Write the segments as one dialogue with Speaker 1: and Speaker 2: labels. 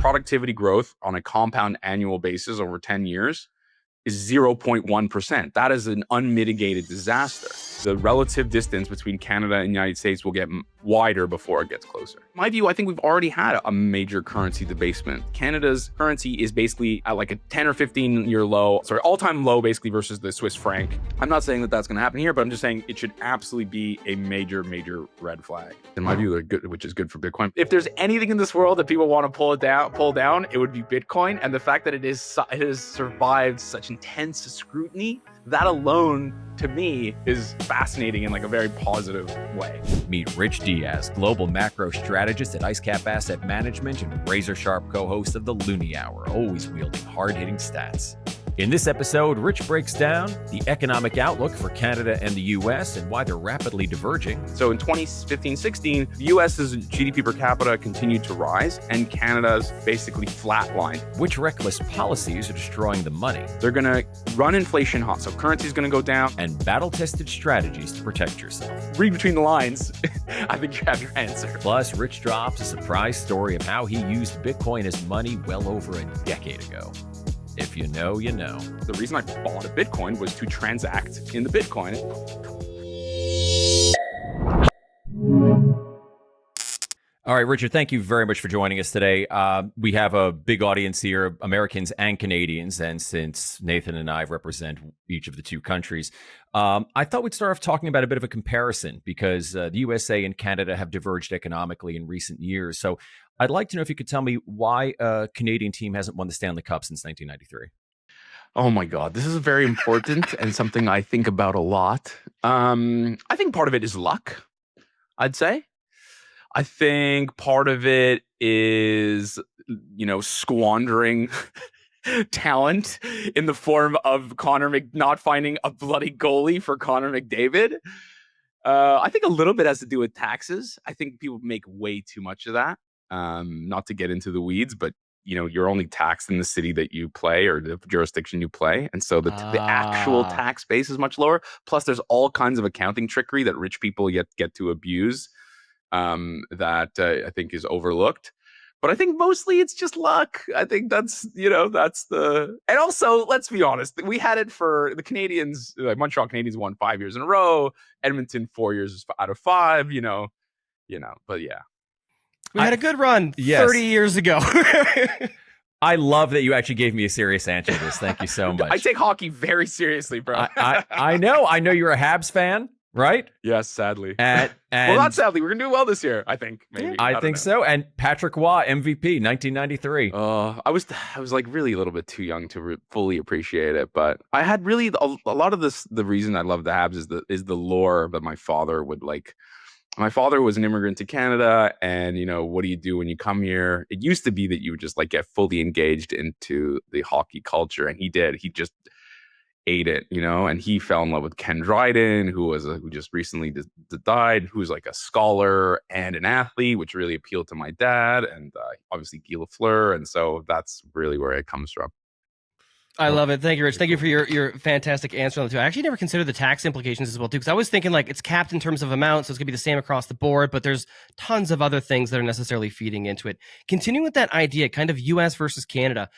Speaker 1: productivity growth on a compound annual basis over 10 years is 0.1%. That is an unmitigated disaster. The relative distance between Canada and the United States will get wider before it gets closer. In my view, I think we've already had a major currency debasement. Canada's currency is basically at like a 10 or 15 year low, all-time low basically versus the Swiss franc. I'm not saying that that's going to happen here, but I'm just saying it should absolutely be a major, major red flag. In my view, they're good, which is good for Bitcoin. If there's anything in this world that people want to pull down, it would be Bitcoin. And the fact that it has survived such intense scrutiny, that alone to me is fascinating in like a very positive way.
Speaker 2: Meet Rich Diaz, global macro strategist at IceCap Asset Management and razor-sharp co-host of the Loonie Hour, always wielding hard-hitting stats. In this episode, Rich breaks down the economic outlook for Canada and the US and why they're rapidly diverging.
Speaker 1: So in 2015-16, the US's GDP per capita continued to rise and Canada's basically flatlined.
Speaker 2: Which reckless policies are destroying the money?
Speaker 1: They're going to run inflation hot, so currency is going to go down.
Speaker 2: And battle-tested strategies to protect yourself.
Speaker 1: Read between the lines. I think you have your answer.
Speaker 2: Plus, Rich drops a surprise story of how he used Bitcoin as money well over a decade ago. If you know, you know.
Speaker 1: The reason I bought a Bitcoin was to transact in the Bitcoin.
Speaker 2: All right, Richard, thank you very much for joining us today. We have a big audience here, Americans and Canadians, and since Nathan and I represent each of the two countries, I thought we'd start off talking about a bit of a comparison because the USA and Canada have diverged economically in recent years. So I'd like to know if you could tell me why a Canadian team hasn't won the Stanley Cup since 1993.
Speaker 1: Oh my God, this is very important and something I think about a lot. I think part of it is luck, I'd say. I think part of it is, squandering talent in the form of not finding a bloody goalie for Connor McDavid. I think a little bit has to do with taxes. I think people make way too much of that. Not to get into the weeds, but you're only taxed in the city that you play or the jurisdiction you play. And so the actual tax base is much lower. Plus there's all kinds of accounting trickery that rich people get to abuse. That I think is overlooked, but I think mostly it's just luck. I think that's and also let's be honest, we had it for the Canadians. Like Montreal Canadiens won 5 years in a row, Edmonton 4 years out of 5. But yeah,
Speaker 3: we had a good run 30 years ago.
Speaker 2: I love that you actually gave me a serious answer to this. Thank you so much.
Speaker 1: I take hockey very seriously, bro.
Speaker 2: I know you're a Habs fan. Right?
Speaker 1: Yes, sadly.
Speaker 2: And
Speaker 1: well, not sadly. We're going to do well this year, I think. Maybe.
Speaker 2: I think so. And Patrick Waugh, MVP, 1993.
Speaker 1: I was like really a little bit too young to fully appreciate it. But I had really a lot of this. The reason I love the Habs is the lore that my father would like. My father was an immigrant to Canada. And, what do you do when you come here? It used to be that you would just like get fully engaged into the hockey culture. And he did. He just ate it, and he fell in love with Ken Dryden, who just recently died, who's like a scholar and an athlete, which really appealed to my dad, and obviously Guy Lafleur, and so that's really where it comes from.
Speaker 3: I love it. Thank you, Rich. Thank you for your fantastic answer on the two. I actually never considered the tax implications as well, too, because I was thinking like it's capped in terms of amount, so it's going to be the same across the board, but there's tons of other things that are necessarily feeding into it. Continuing with that idea, kind of U.S. versus Canada,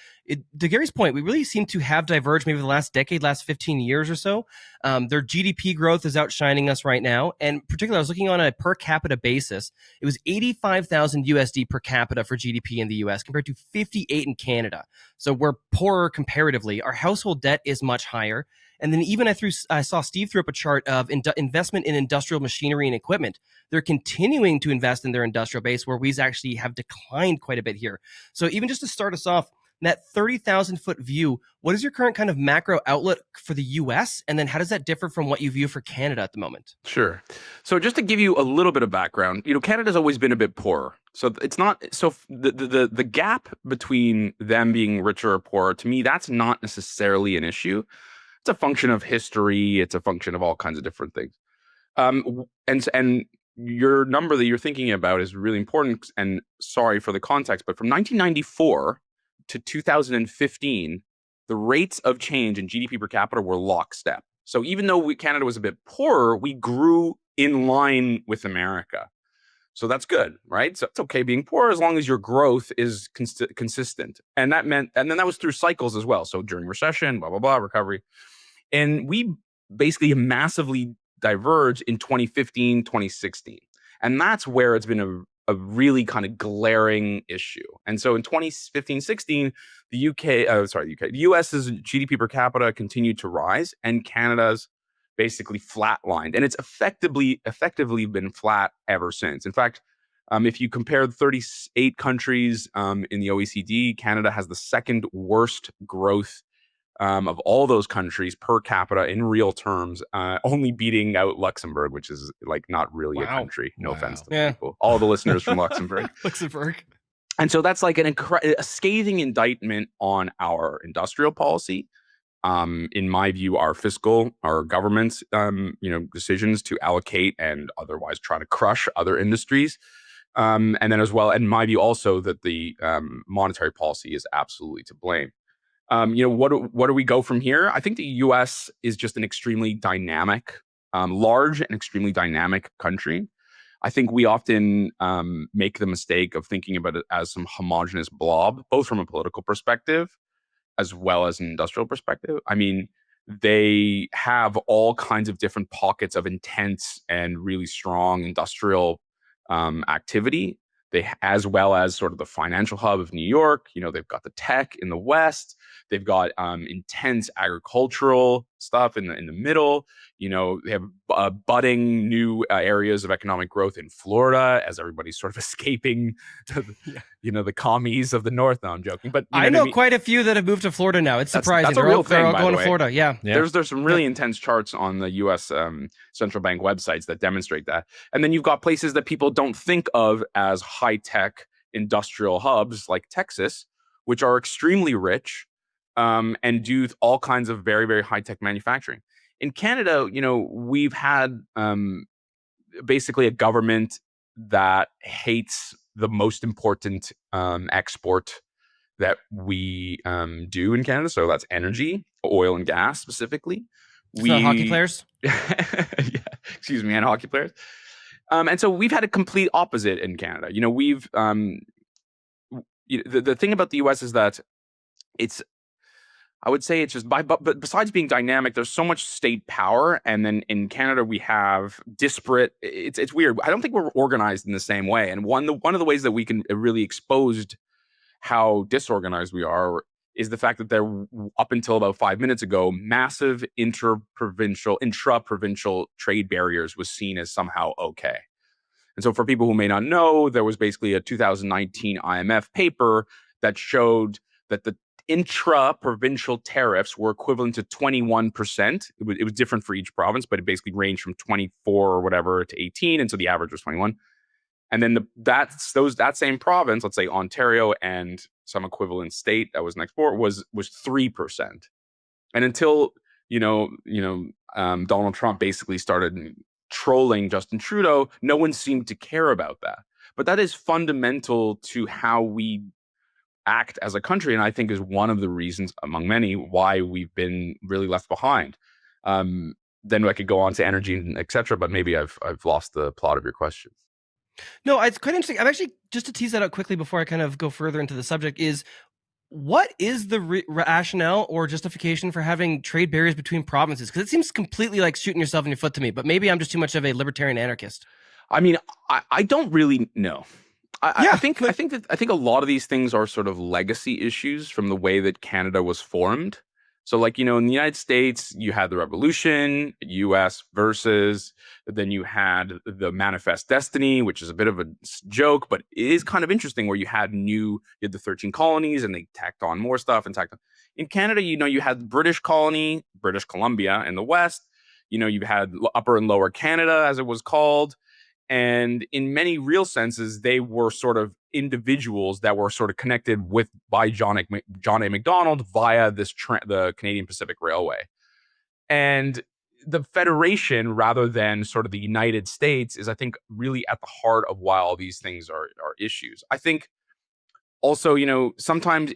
Speaker 3: to Gary's point, we really seem to have diverged maybe the last decade, last 15 years or so. Their GDP growth is outshining us right now, and particularly I was looking on a per capita basis. It was 85,000 USD per capita for GDP in the U.S. compared to 58 in Canada. So we're poorer comparatively. Our household debt is much higher. And then even I saw Steve threw up a chart of investment in industrial machinery and equipment. They're continuing to invest in their industrial base where we actually have declined quite a bit here. So even just to start us off, that 30,000 foot view, what is your current kind of macro outlook for the US? And then how does that differ from what you view for Canada at the moment?
Speaker 1: Sure. So just to give you a little bit of background, Canada's always been a bit poorer. So it's not, so the gap between them being richer or poorer, to me, that's not necessarily an issue. It's a function of history. It's a function of all kinds of different things. And your number that you're thinking about is really important. And sorry for the context, but from 1994 to 2015, the rates of change in GDP per capita were lockstep. So even though Canada was a bit poorer, we grew in line with America. So that's good, right? So it's okay being poor as long as your growth is consistent. And that meant, and then that was through cycles as well. So during recession, blah, blah, blah, recovery. And we basically massively diverged in 2015, 2016. And that's where it's been a really kind of glaring issue. And so in 2015, 16, the the US's GDP per capita continued to rise and Canada's basically flatlined. And it's effectively been flat ever since. In fact, if you compare 38 countries in the OECD, Canada has the second worst growth of all those countries per capita in real terms, only beating out Luxembourg, which is like not really a country. No offense to the people, all the listeners from Luxembourg.
Speaker 3: Luxembourg.
Speaker 1: And so that's like a scathing indictment on our industrial policy. In my view, our fiscal, our government's, decisions to allocate and otherwise try to crush other industries. And then as well, in my view, also that the monetary policy is absolutely to blame. What do we go from here? I think the U.S. is just an extremely dynamic, large and extremely dynamic country. I think we often make the mistake of thinking about it as some homogenous blob, both from a political perspective as well as an industrial perspective. I mean, they have all kinds of different pockets of intense and really strong industrial activity. They, as well as sort of the financial hub of New York, they've got the tech in the West. They've got intense agricultural stuff in the middle. They have budding new areas of economic growth in Florida as everybody's sort of escaping to the commies of the North. No, I'm joking, but
Speaker 3: I know quite a few that have moved to Florida now. It's surprising.
Speaker 1: That's a real thing.
Speaker 3: They're all
Speaker 1: by
Speaker 3: going
Speaker 1: the
Speaker 3: to
Speaker 1: way.
Speaker 3: Florida. Yeah.
Speaker 1: There's some really intense charts on the U.S. Central bank websites that demonstrate that. And then you've got places that people don't think of as high tech industrial hubs like Texas, which are extremely rich and do all kinds of very, very high tech manufacturing. In Canada, we've had basically a government that hates the most important export that we do in Canada. So that's energy, oil and gas specifically.
Speaker 3: Hockey players?
Speaker 1: Yeah, excuse me, and hockey players. And so we've had a complete opposite in Canada. We've the thing about the US is that I would say it's just but besides being dynamic, there's so much state power, and then in Canada we have disparate. It's weird. I don't think we're organized in the same way. And one of the ways that we can really exposed how disorganized we are is the fact that there, up until about 5 minutes ago, massive intra-provincial trade barriers was seen as somehow okay. And so for people who may not know, there was basically a 2019 IMF paper that showed that the intra-provincial tariffs were equivalent to 21%. It was different for each province, but it basically ranged from 24 or whatever to 18, and so the average was 21. And then that same province, let's say Ontario and some equivalent state that was next door, was 3%. And until Donald Trump basically started trolling Justin Trudeau, no one seemed to care about that. But that is fundamental to how we act as a country, and I think is one of the reasons, among many, why we've been really left behind. Then I could go on to energy and etc., but maybe I've lost the plot of your question.
Speaker 3: No, it's quite interesting. I'm actually, just to tease that out quickly before I kind of go further into the subject, is what is the rationale or justification for having trade barriers between provinces? Because it seems completely like shooting yourself in your foot to me, but maybe I'm just too much of a libertarian anarchist.
Speaker 1: I mean, I don't really know. I think a lot of these things are sort of legacy issues from the way that Canada was formed. So like, in the United States, you had the Revolution, US versus, then you had the Manifest Destiny, which is a bit of a joke, but it is kind of interesting where you had the 13 colonies and they tacked on more stuff and tacked on. In Canada, you had British colony, British Columbia in the West. You had Upper and Lower Canada, as it was called. And in many real senses, they were sort of individuals that were sort of connected by John A. Macdonald via the Canadian Pacific Railway. And the Federation, rather than sort of the United States, is, I think, really at the heart of why all these things are issues. I think also, sometimes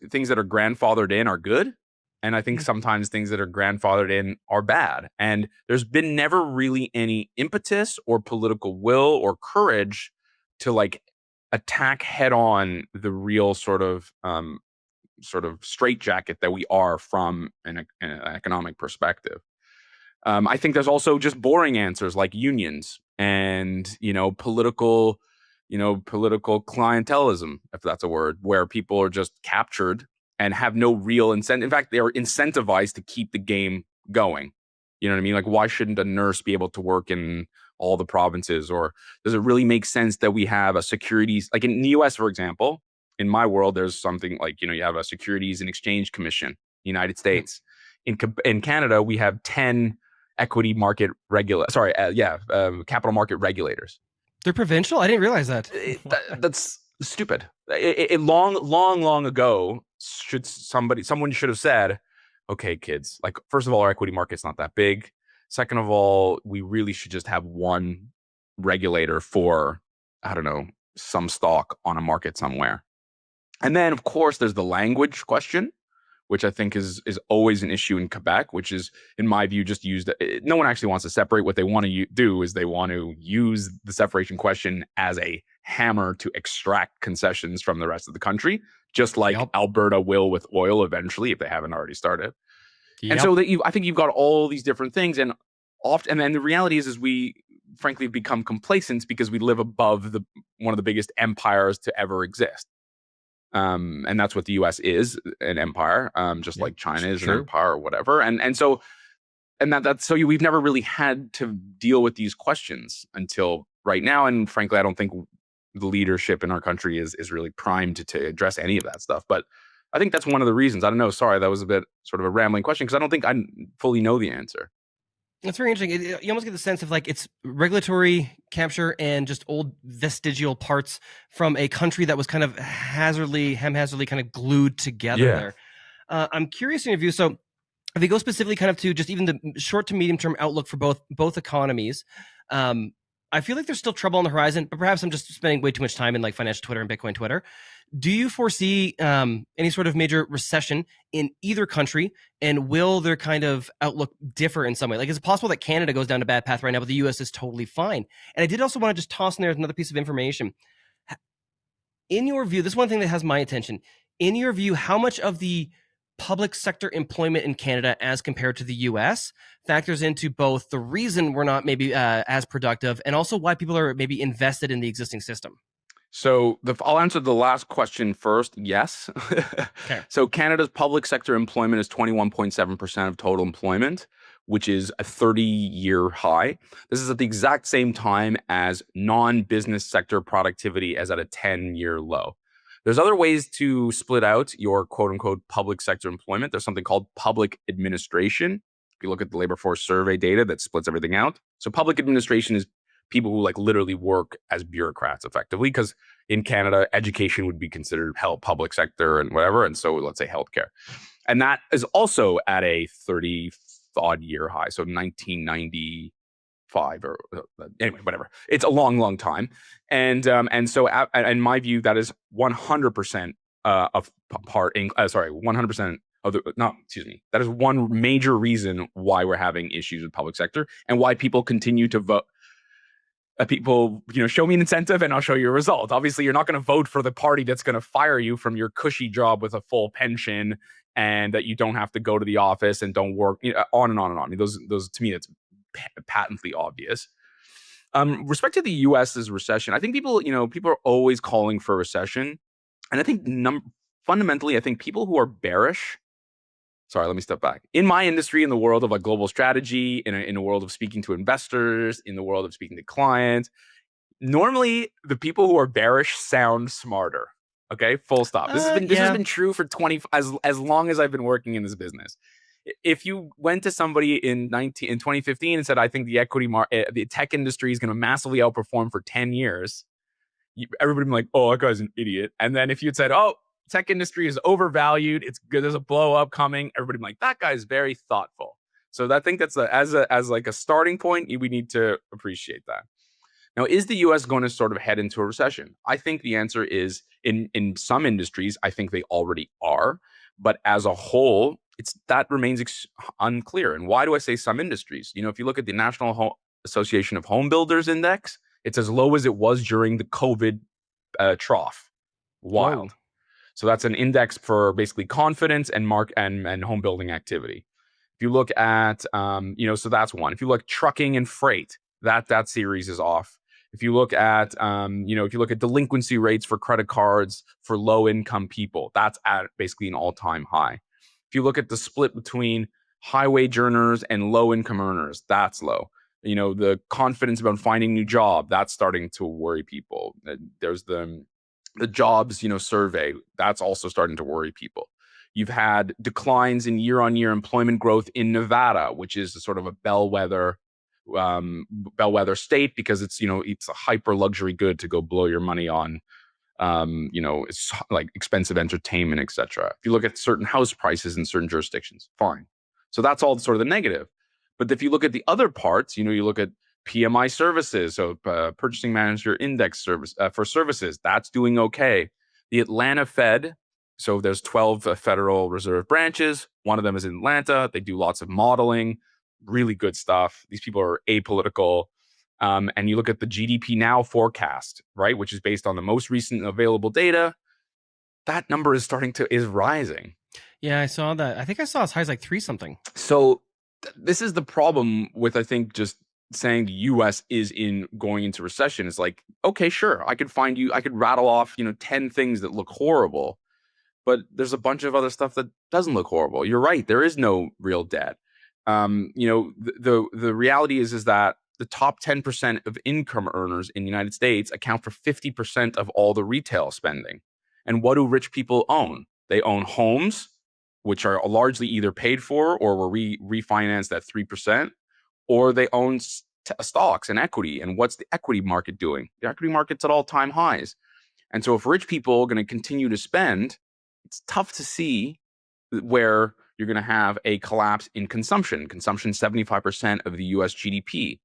Speaker 1: things that are grandfathered in are good. And I think sometimes things that are grandfathered in are bad. And there's been never really any impetus or political will or courage to like attack head on the real sort of straitjacket that we are from an economic perspective. I think there's also just boring answers like unions and political clientelism, if that's a word, where people are just captured and have no real incentive. In fact, they are incentivized to keep the game going. You know what I mean? Like, why shouldn't a nurse be able to work in all the provinces? Or does it really make sense that we have a securities, like in the US, for example, in my world, there's something like, you have a Securities and Exchange Commission, United States. In Canada, we have 10 equity market capital market regulators.
Speaker 3: They're provincial? I didn't realize that.
Speaker 1: That's stupid. Long ago, someone should have said, okay, kids, like, first of all, our equity market's not that big. Second of all, we really should just have one regulator for, I don't know, some stock on a market somewhere. And then, of course, there's the language question, which I think is always an issue in Quebec, which is, in my view, just used. No one actually wants to separate. What they want to do is they want to use the separation question as a hammer to extract concessions from the rest of the country, just like Alberta will with oil eventually, if they haven't already started. And so I think you've got all these different things, and then the reality is we frankly become complacent because we live above one of the biggest empires to ever exist. And that's what the US is, an empire, just like China is an empire or whatever. And so we've never really had to deal with these questions until right now. And frankly, I don't think the leadership in our country is really primed to address any of that stuff. But I think that's one of the reasons. I don't know. Sorry, that was a bit sort of a rambling question because I don't think I fully know the answer.
Speaker 3: It's very interesting. You almost get the sense of like it's regulatory capture and just old vestigial parts from a country that was kind of haphazardly kind of glued together there. I'm curious in your view. So if we go specifically kind of to just even the short to medium term outlook for both economies, I feel like there's still trouble on the horizon, but perhaps I'm just spending way too much time in like financial Twitter and Bitcoin Twitter. Do you foresee any sort of major recession in either country, and will their kind of outlook differ in some way? Like, is it possible that Canada goes down a bad path right now, but the US is totally fine? And I did also want to just toss in there another piece of information. In your view, this is one thing that has my attention. In your view, how much of the public sector employment in Canada as compared to the US factors into both the reason we're not maybe as productive and also why people are maybe invested in the existing system?
Speaker 1: So I'll answer the last question first. Yes.
Speaker 3: Okay.
Speaker 1: So Canada's public sector employment is 21.7% of total employment, which is a 30-year high. This is at the exact same time as non-business sector productivity is at a 10-year low. There's other ways to split out your quote-unquote public sector employment. There's something called public administration. If you look at the labor force survey data that splits everything out. So public administration is people who like literally work as bureaucrats effectively, because in Canada, education would be considered public sector and whatever. And so let's say healthcare. And that is also at a 30-odd year high. So 1995 or anyway, whatever. It's a long time. And so in my view, that is 100% of part, 100% of the, not, excuse me, that is one major reason why we're having issues with public sector and why people continue to vote. People, show me an incentive and I'll show you a result. Obviously, you're not going to vote for the party that's going to fire you from your cushy job with a full pension and that you don't have to go to the office and don't work, on and on and on. I mean, those to me, that's patently obvious. Respect to the US's recession, I think people are always calling for a recession. And I think fundamentally, I think people who are bearish. Sorry, let me step back. In my industry, in the world of like global strategy, in a world of speaking to investors, in the world of speaking to clients, normally the people who are bearish sound smarter. Okay, full stop. This has been true for as long as I've been working in this business. If you went to somebody in 2015 and said, "I think the equity market, the tech industry is going to massively outperform for 10 years," everybody would be like, "Oh, that guy's an idiot." And then if you'd said, "Oh, tech industry is overvalued, it's good, there's a blow up coming," everybody be like, "That guy's very thoughtful." So I think that's as like a starting point, we need to appreciate that. Now, is the US going to sort of head into a recession? I think the answer is in some industries, I think they already are. But as a whole, that remains unclear. And why do I say some industries? If you look at the National Association of Home Builders Index, it's as low as it was during the COVID trough. Wild.
Speaker 3: Whoa.
Speaker 1: So that's an index for basically confidence and and home building activity. If you look at, so that's one. If you look at trucking and freight, that series is off. If you look at, if you look at delinquency rates for credit cards for low income people, that's at basically an all time high. If you look at the split between high wage earners and low income earners, that's low. The confidence about finding a new job, that's starting to worry people. There's the jobs, survey, that's also starting to worry people. You've had declines in year-on-year employment growth in Nevada, which is sort of a bellwether state because it's a hyper luxury good to go blow your money on. It's like expensive entertainment, etc. If you look at certain house prices in certain jurisdictions, fine. So that's all sort of the negative. But if you look at the other parts, you look at PMI services, so Purchasing Manager Index service for services, that's doing okay. The Atlanta Fed, so there's 12 Federal Reserve branches. One of them is in Atlanta. They do lots of modeling, really good stuff. These people are apolitical. And you look at the GDP Now forecast, right, which is based on the most recent available data. That number is rising.
Speaker 3: Yeah, I saw that. I think I saw as high as like 3 something.
Speaker 1: So this is the problem with, I think, just saying the U.S. is going into recession. It's like, okay, sure, I could rattle off 10 things that look horrible, but there's a bunch of other stuff that doesn't look horrible. You're right, there is no real debt. The reality is that the top 10% of income earners in the United States account for 50% of all the retail spending. And what do rich people own? They own homes, which are largely either paid for or were refinanced at 3%, or they own stocks and equity. And what's the equity market doing? The equity market's at all-time highs. And so if rich people are going to continue to spend, it's tough to see where you're going to have a collapse in consumption. Consumption, 75% of the US GDP.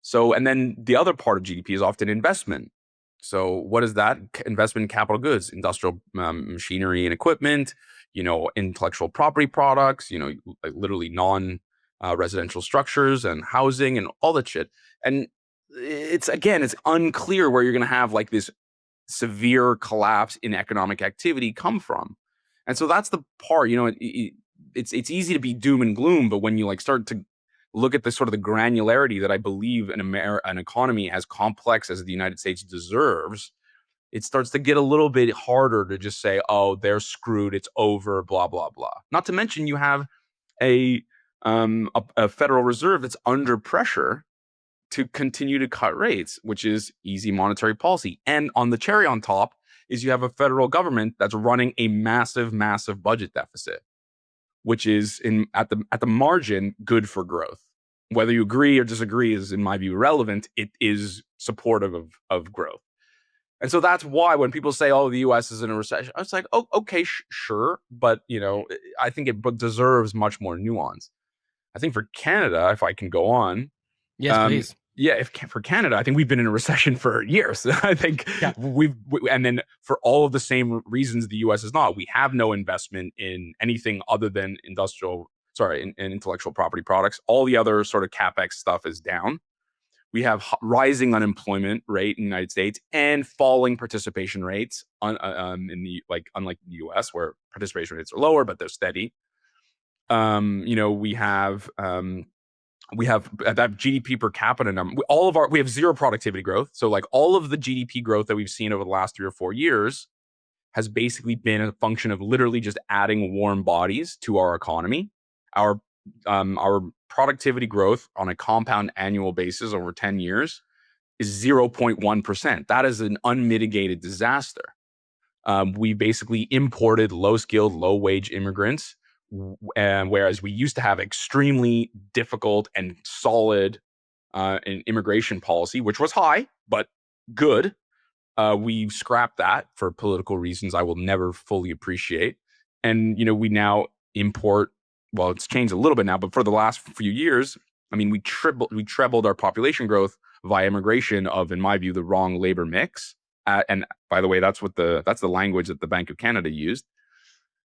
Speaker 1: So, and then the other part of GDP is often investment. So what is that? Investment in capital goods, industrial machinery and equipment, intellectual property products, like literally residential structures and housing and all that shit. And it's unclear where you're going to have like this severe collapse in economic activity come from. And so that's the part, it's easy to be doom and gloom, but when you start to look at the sort of the granularity that I believe an economy as complex as the United States deserves, it starts to get a little bit harder to just say, oh, they're screwed, it's over, blah, blah, blah. Not to mention you have a Federal Reserve that's under pressure to continue to cut rates, which is easy monetary policy. And on the cherry on top is you have a federal government that's running a massive, massive budget deficit, which is at the margin good for growth. Whether you agree or disagree is, in my view, irrelevant. It is supportive of growth. And so that's why when people say, oh, the US is in a recession, I was like, oh, okay, sure. But, I think it deserves much more nuance. I think for Canada, if I can go on.
Speaker 3: Yes, please.
Speaker 1: Yeah, for Canada, I think we've been in a recession for years. I think and then for all of the same reasons the U.S. is not. We have no investment in anything other than in intellectual property products. All the other sort of CapEx stuff is down. We have rising unemployment rate in the United States and falling participation rates unlike the U.S. where participation rates are lower, but they're steady. We have that GDP per capita number. We have zero productivity growth. So all of the GDP growth that we've seen over the last 3 or 4 years has basically been a function of literally just adding warm bodies to our economy. Our productivity growth on a compound annual basis over 10 years is 0.1%. That is an unmitigated disaster. We basically imported low-skilled, low-wage immigrants. And whereas we used to have extremely difficult and solid an immigration policy, which was high but good, we scrapped that for political reasons I will never fully appreciate. And we now import. Well, it's changed a little bit now, but for the last few years, I mean, we trebled our population growth via immigration of, in my view, the wrong labor mix. And by the way, that's the language that the Bank of Canada used.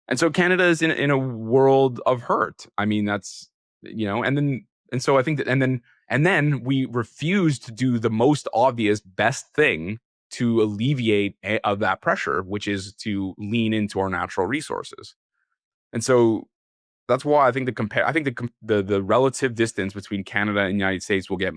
Speaker 1: And so Canada is in a world of hurt. I mean, that's, and so I think that, and then we refuse to do the most obvious best thing to alleviate of that pressure, which is to lean into our natural resources. And so that's why I think the relative distance between Canada and the United States will get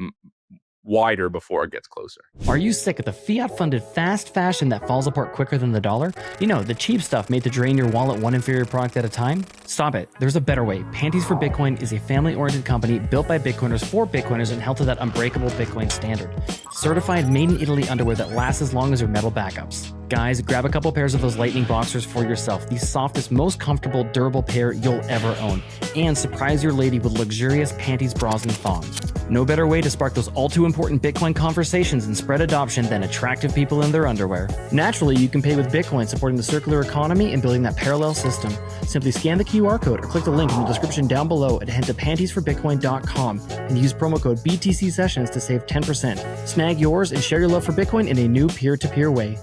Speaker 1: wider before it gets closer.
Speaker 4: Are you sick of the fiat-funded fast fashion that falls apart quicker than the dollar? You know, the cheap stuff made to drain your wallet one inferior product at a time? Stop it. There's a better way. Panties for Bitcoin is a family-oriented company built by Bitcoiners for Bitcoiners and held to that unbreakable Bitcoin standard. Certified made in Italy underwear that lasts as long as your metal backups. Guys, grab a couple pairs of those lightning boxers for yourself, the softest, most comfortable, durable pair you'll ever own, and surprise your lady with luxurious panties, bras, and thongs. No better way to spark those all-too-important Bitcoin conversations and spread adoption than attractive people in their underwear. Naturally, you can pay with Bitcoin, supporting the circular economy and building that parallel system. Simply scan the QR code or click the link in the description down below and head to pantiesforbitcoin.com and use promo code BTC Sessions to save 10%. Snag yours and share your love for Bitcoin in a new peer-to-peer way.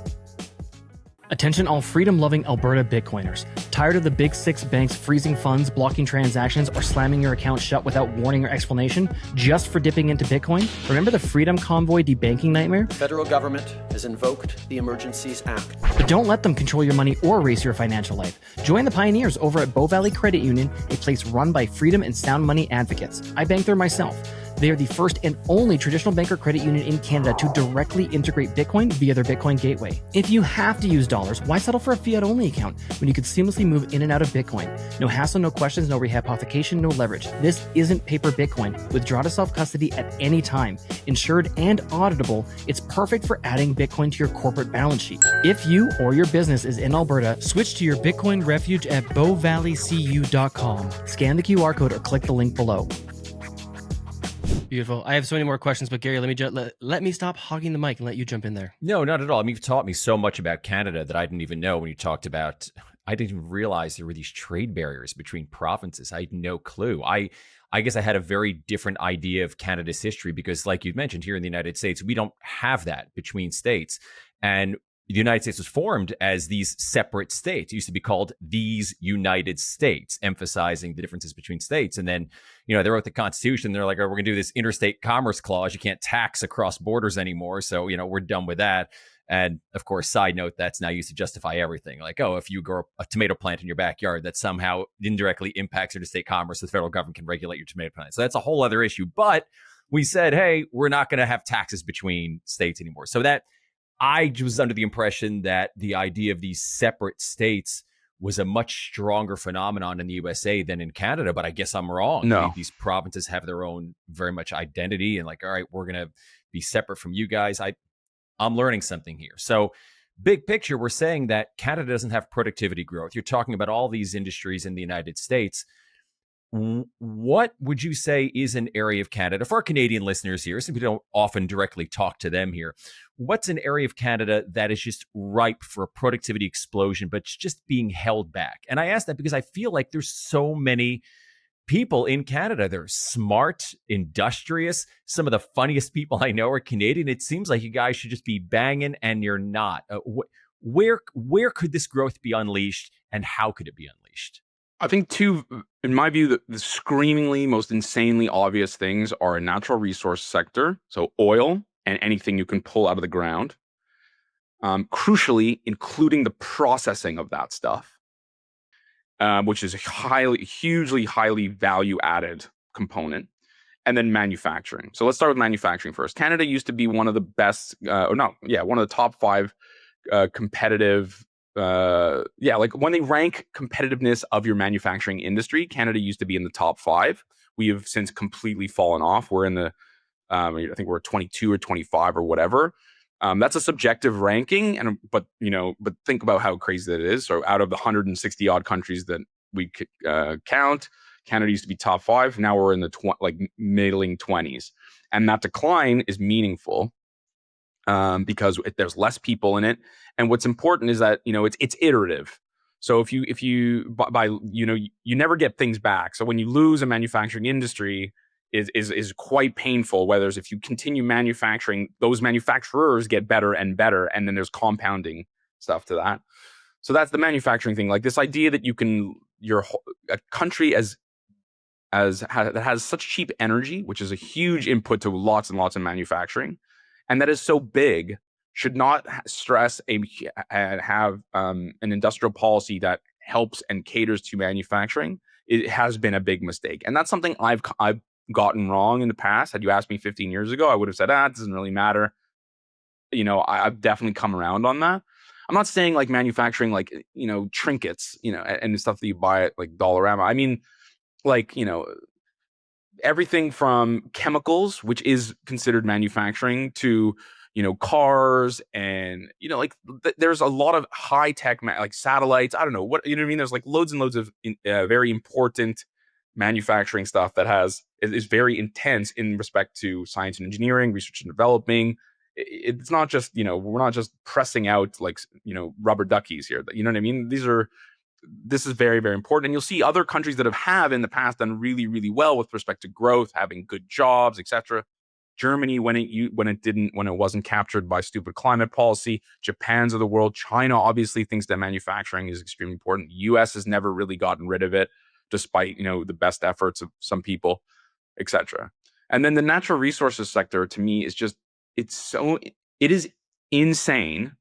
Speaker 4: Attention all freedom-loving Alberta Bitcoiners. Tired of the big six banks freezing funds, blocking transactions, or slamming your account shut without warning or explanation just for dipping into Bitcoin? Remember the Freedom Convoy debanking nightmare?
Speaker 5: The federal government has invoked the Emergencies Act.
Speaker 4: But don't let them control your money or erase your financial life. Join the pioneers over at Bow Valley Credit Union, a place run by freedom and sound money advocates. I bank there myself. They are the first and only traditional bank or credit union in Canada to directly integrate Bitcoin via their Bitcoin gateway. If you have to use dollars, why settle for a fiat-only account when you could seamlessly move in and out of Bitcoin? No hassle, no questions, no rehypothecation, no leverage. This isn't paper Bitcoin. Withdraw to self-custody at any time. Insured and auditable, it's perfect for adding Bitcoin to your corporate balance sheet. If you or your business is in Alberta, switch to your Bitcoin refuge at bowvalleycu.com. Scan the QR code or click the link below.
Speaker 3: Beautiful. I have so many more questions, but Gary, let me stop hogging the mic and let you jump in there.
Speaker 2: No, not at all. I mean, you've taught me so much about Canada that I didn't even know when you talked about, I didn't even realize there were these trade barriers between provinces. I had no clue. I guess I had a very different idea of Canada's history because, like you mentioned, here in the United States, we don't have that between states. And the United States was formed as these separate states. It used to be called these United States, emphasizing the differences between states. And then, they wrote the Constitution. They're like, oh, we're going to do this interstate commerce clause. You can't tax across borders anymore. So, we're done with that. And of course, side note, that's now used to justify everything. Like, oh, if you grow a tomato plant in your backyard, that somehow indirectly impacts interstate commerce, the federal government can regulate your tomato plant. So that's a whole other issue. But we said, hey, we're not going to have taxes between states anymore. So that I was under the impression that the idea of these separate states was a much stronger phenomenon in the USA than in Canada, but I guess I'm wrong.
Speaker 1: No.
Speaker 2: These provinces have their own very much identity and like, all right, we're going to be separate from you guys. I'm learning something here. So big picture, we're saying that Canada doesn't have productivity growth. You're talking about all these industries in the United States. What would you say is an area of Canada for our Canadian listeners here, since we don't often directly talk to them here? What's an area of Canada that is just ripe for a productivity explosion, but it's just being held back? And I ask that because I feel like there's so many people in Canada. They're smart, industrious. Some of the funniest people I know are Canadian. It seems like you guys should just be banging, and you're not. Where could this growth be unleashed, and how could it be unleashed?
Speaker 1: I think two, in my view, the screamingly most insanely obvious things are a natural resource sector, so oil and anything you can pull out of the ground. Crucially, including the processing of that stuff, which is a hugely highly value-added component, and then manufacturing. So let's start with manufacturing first. Canada used to be one of the best, one of the top 5 competitive. Like when they rank competitiveness of your manufacturing industry, Canada used to be in the top 5. We have since completely fallen off. We're in the, I think we're 22 or 25 or whatever. That's a subjective ranking, but think about how crazy that is. So out of the 160 odd countries that we count, Canada used to be top 5. Now we're in the middling 20s, and that decline is meaningful. Because there's less people in it, and what's important is that it's iterative. So if you you never get things back. So when you lose a manufacturing industry, is quite painful. Whereas if you continue manufacturing, those manufacturers get better and better, and then there's compounding stuff to that. So that's the manufacturing thing. Like this idea that you can, a country that has such cheap energy, which is a huge input to lots and lots of manufacturing, and that is so big, should not stress and have an industrial policy that helps and caters to manufacturing. It has been a big mistake, and that's something I've gotten wrong in the past. Had you asked me 15 years ago, I would have said, it doesn't really matter. I've definitely come around on that. I'm not saying like manufacturing, like, trinkets, and stuff that you buy at like Dollarama. I mean, like, everything from chemicals, which is considered manufacturing, to, cars, and, like there's a lot of high tech, like satellites. I don't know what, what I mean? There's like loads and loads of very important manufacturing stuff that is very intense in respect to science and engineering, research and developing. It's not just, we're not just pressing out like, rubber duckies here. You know what I mean? This is very, very important. And you'll see other countries that have in the past done really, really well with respect to growth, having good jobs, etc. Germany, when it wasn't captured by stupid climate policy. Japan's of the world. China obviously thinks that manufacturing is extremely important. US has never really gotten rid of it, despite, the best efforts of some people, etc. And then the natural resources sector, to me, is just, it is insane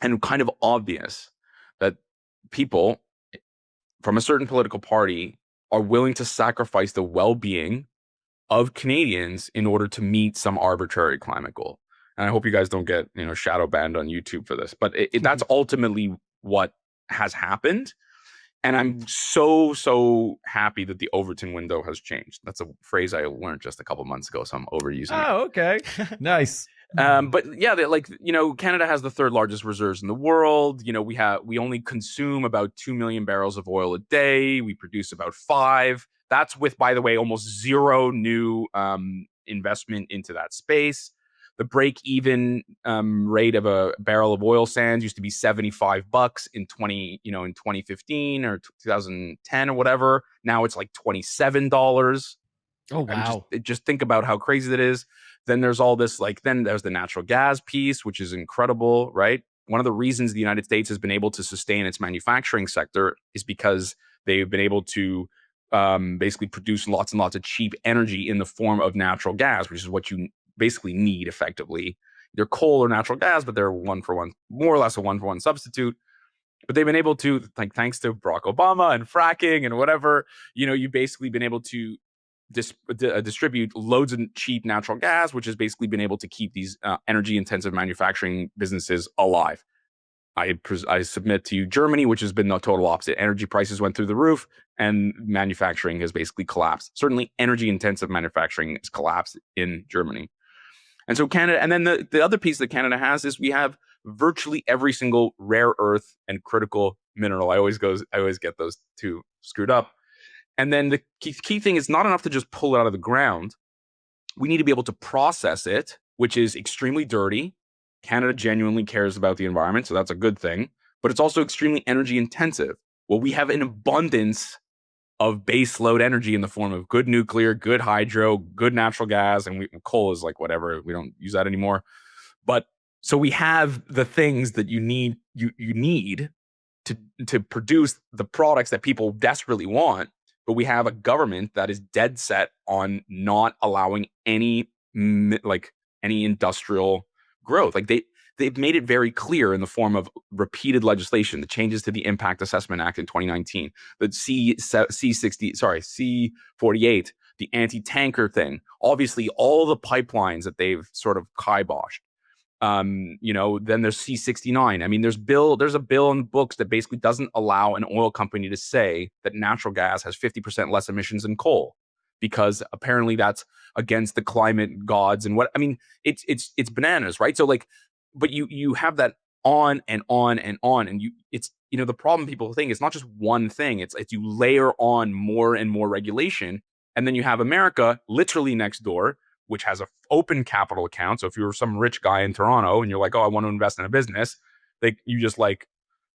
Speaker 1: and kind of obvious that people from a certain political party are willing to sacrifice the well-being of Canadians in order to meet some arbitrary climate goal. And I hope you guys don't get, shadow banned on YouTube for this, but that's ultimately what has happened. And I'm so happy that the Overton window has changed. That's a phrase I learned just a couple months ago, so I'm overusing it.
Speaker 2: Oh, okay. Nice.
Speaker 1: But yeah, Canada has the third largest reserves in the world. We only consume about 2 million barrels of oil a day. We produce about 5. That's with, by the way, almost zero new investment into that space. The break-even rate of a barrel of oil sands used to be $75 in 2015 or 2010 or whatever. Now it's like $27.
Speaker 3: Oh wow!
Speaker 1: Just think about how crazy that is. Then there's all this, then there's the natural gas piece, which is incredible, right? One of the reasons the United States has been able to sustain its manufacturing sector is because they've been able to basically produce lots and lots of cheap energy in the form of natural gas, which is what you basically need effectively. Either coal or natural gas, but they're more or less a one-for-one substitute. But they've been able to, thanks to Barack Obama and fracking and whatever, you've basically been able to distribute loads of cheap natural gas, which has basically been able to keep these energy-intensive manufacturing businesses alive. I submit to you Germany, which has been the total opposite. Energy prices went through the roof, and manufacturing has basically collapsed. Certainly, energy-intensive manufacturing has collapsed in Germany. And so Canada, and then the other piece that Canada has is we have virtually every single rare earth and critical mineral. I always get those two screwed up. And then the key thing is not enough to just pull it out of the ground. We need to be able to process it, which is extremely dirty. Canada genuinely cares about the environment, so that's a good thing. But it's also extremely energy intensive. Well, we have an abundance of base load energy in the form of good nuclear, good hydro, good natural gas, and coal is like whatever. We don't use that anymore. But so we have the things that you need to produce the products that people desperately want. But we have a government that is dead set on not allowing any industrial growth. They've made it very clear in the form of repeated legislation, the changes to the Impact Assessment Act in 2019, the C48, the anti-tanker thing, obviously all the pipelines that they've sort of kiboshed. Then there's C69. I mean, there's a bill in the books that basically doesn't allow an oil company to say that natural gas has 50% less emissions than coal, because apparently that's against the climate gods and what. I mean, it's bananas, right? So but you have that on and on and on, and the problem people think it's not just one thing. It's you layer on more and more regulation, and then you have America literally next door, which has an open capital account. So if you're some rich guy in Toronto and you're like, oh, I want to invest in a business, you just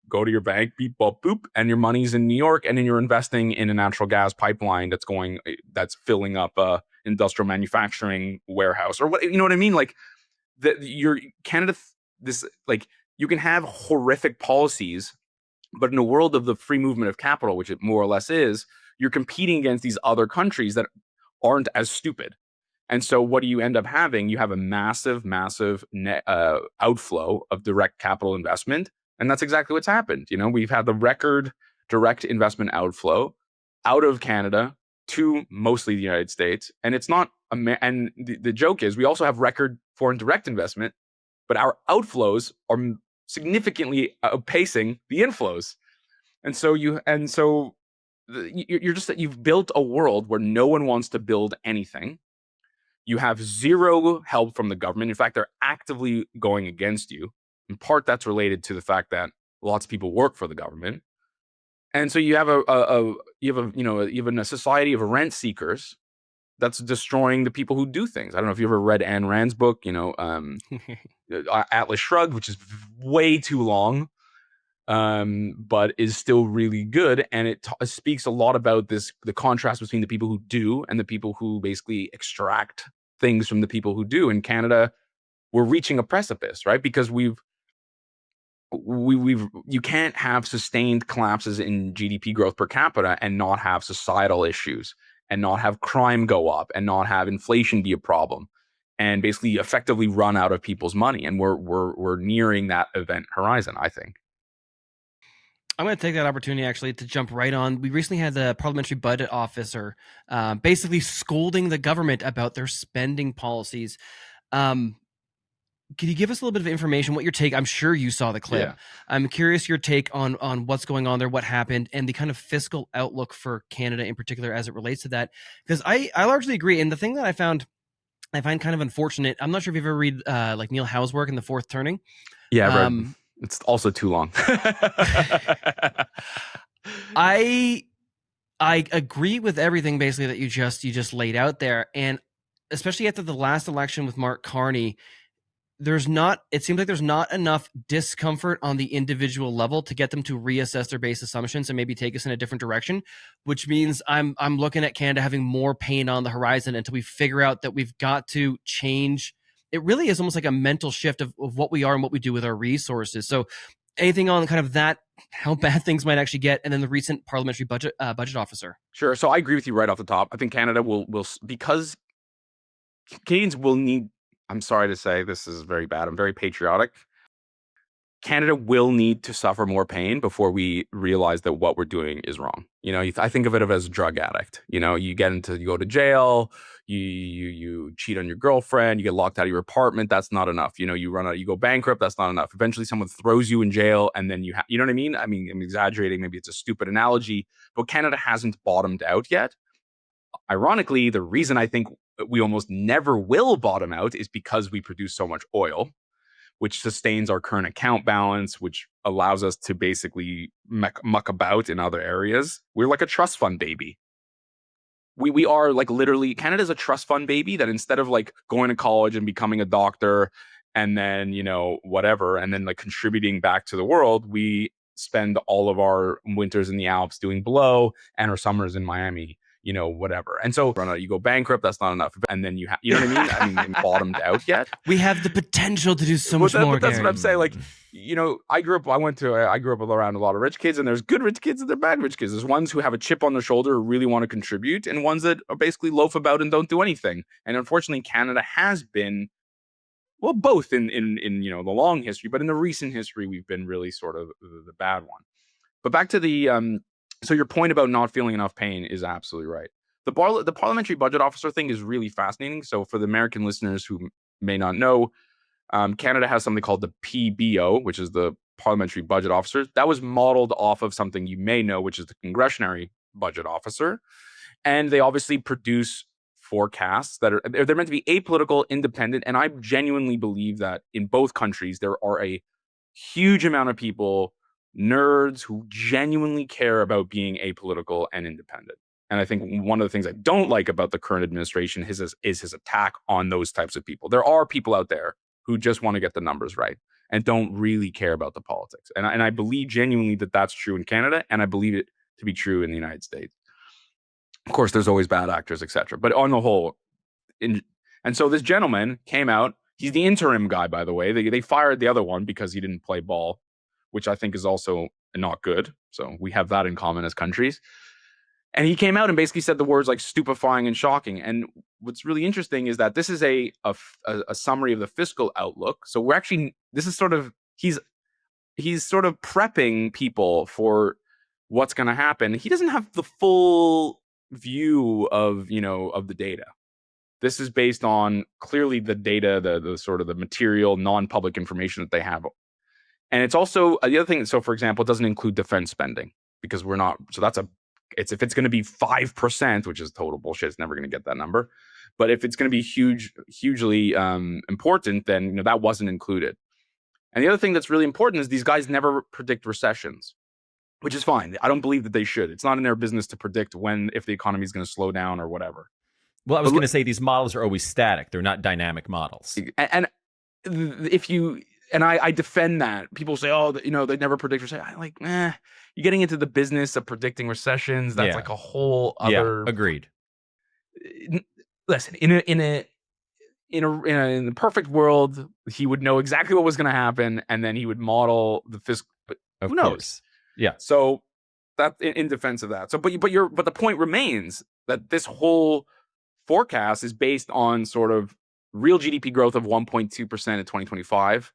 Speaker 1: go to your bank, beep, boop, boop, and your money's in New York, and then you're investing in a natural gas pipeline that's filling up a industrial manufacturing warehouse or what, you know what I mean? Canada, you can have horrific policies But in a world of the free movement of capital, which it more or less is, you're competing against these other countries that aren't as stupid. And so what do you end up having? You have a massive outflow of direct capital investment. And that's exactly what's happened. We've had the record direct investment outflow out of Canada to mostly the United States. And it's not, and the joke is we also have record foreign direct investment, but our outflows are significantly outpacing the inflows. And so you're just that you've built a world where no one wants to build anything. You have zero help from the government. In fact, they're actively going against you. In part, that's related to the fact that lots of people work for the government, and so you have a society of rent seekers that's destroying the people who do things. I don't know if you ever read Ayn Rand's book, Atlas Shrugged, which is way too long, but is still really good, and it speaks a lot about the contrast between the people who do and the people who basically extract things from the people who do. In Canada, we're reaching a precipice, right? Because you can't have sustained collapses in GDP growth per capita and not have societal issues and not have crime go up and not have inflation be a problem and basically effectively run out of people's money. And we're nearing that event horizon, I think.
Speaker 3: I'm going to take that opportunity actually to jump right on. We recently had the Parliamentary Budget Officer basically scolding the government about their spending policies. Can you give us a little bit of information, what your take? I'm sure you saw the clip.
Speaker 1: Yeah.
Speaker 3: I'm curious your take on what's going on there, what happened, and the kind of fiscal outlook for Canada in particular as it relates to that. Because I largely agree. And the thing that I find kind of unfortunate, I'm not sure if you've ever read like Neil Howe's work in The Fourth Turning.
Speaker 1: Yeah, I've read. It's also too long.
Speaker 3: I agree with everything basically that you just laid out there, and especially after the last election with Mark Carney, it seems like there's not enough discomfort on the individual level to get them to reassess their base assumptions and maybe take us in a different direction, which means I'm looking at Canada having more pain on the horizon until we figure out that we've got to change. It really is almost like a mental shift of what we are and what we do with our resources. So anything on kind of that, how bad things might actually get, and then the recent Parliamentary Budget Officer.
Speaker 1: Sure. So I agree with you right off the top. I think Canada will because Canadians will need, I'm sorry to say this is very bad, I'm very patriotic. Canada will need to suffer more pain before we realize that what we're doing is wrong. I think of it as a drug addict. You go to jail, you cheat on your girlfriend, you get locked out of your apartment. That's not enough. You run out, you go bankrupt. That's not enough. Eventually someone throws you in jail and then you know what I mean? I mean, I'm exaggerating. Maybe it's a stupid analogy, but Canada hasn't bottomed out yet. Ironically, the reason I think we almost never will bottom out is because we produce so much oil, which sustains our current account balance, which allows us to basically muck about in other areas. We're like a trust fund baby. We are like literally, Canada's a trust fund baby that instead of like going to college and becoming a doctor and then, whatever, and then like contributing back to the world, we spend all of our winters in the Alps doing blow and our summers in Miami. Whatever. And so you go bankrupt, that's not enough. And then you know what I mean? I mean, bottomed out yet.
Speaker 3: We have the potential to do so much more.
Speaker 1: But that's what I'm saying. Like, I grew up around a lot of rich kids, and there's good rich kids and there's bad rich kids. There's ones who have a chip on their shoulder who really want to contribute, and ones that are basically loaf about and don't do anything. And unfortunately, Canada has been, well, both in the long history, but in the recent history, we've been really sort of the bad one. But back to the so your point about not feeling enough pain is absolutely right. The Parliamentary Budget Officer thing is really fascinating. So for the American listeners who may not know, Canada has something called the PBO, which is the Parliamentary Budget Officer. That was modeled off of something you may know, which is the Congressionary Budget Officer. And they obviously produce forecasts that they're meant to be apolitical, independent. And I genuinely believe that in both countries, there are a huge amount of people, nerds, who genuinely care about being apolitical and independent. And I think one of the things I don't like about the current administration is his attack on those types of people. There are people out there who just want to get the numbers right and don't really care about the politics. And I believe genuinely that that's true in Canada, and I believe it to be true in the United States. Of course, there's always bad actors, etc. But on the whole, and so this gentleman came out. He's the interim guy, by the way. They fired the other one because he didn't play ball, which I think is also not good. So we have that in common as countries. And he came out and basically said the words like stupefying and shocking. And what's really interesting is that this is a summary of the fiscal outlook. So we're actually, this is sort of, he's sort of prepping people for what's going to happen. He doesn't have the full view of, of the data. This is based on clearly the data, the sort of the material, non-public information that they have. And it's also the other thing. So for example, it doesn't include defense spending because we're not, so that's if it's going to be 5%, which is total bullshit, it's never going to get that number. But if it's going to be hugely important, then that wasn't included. And the other thing that's really important is these guys never predict recessions, which is fine. I don't believe that they should. It's not in their business to predict if the economy is going to slow down or whatever.
Speaker 2: Well, I was going to say these models are always static. They're not dynamic models.
Speaker 1: And if you and I defend that. People say, oh, they never predict recession. I'm like, you're getting into the business of predicting recessions. That's like a whole other.
Speaker 2: Yeah, agreed.
Speaker 1: Listen, in the perfect world, he would know exactly what was going to happen, and then he would model the fiscal. But who knows?
Speaker 2: Yeah.
Speaker 1: So that in defense of that. So, but the point remains that this whole forecast is based on sort of real GDP growth of 1.2% in 2025.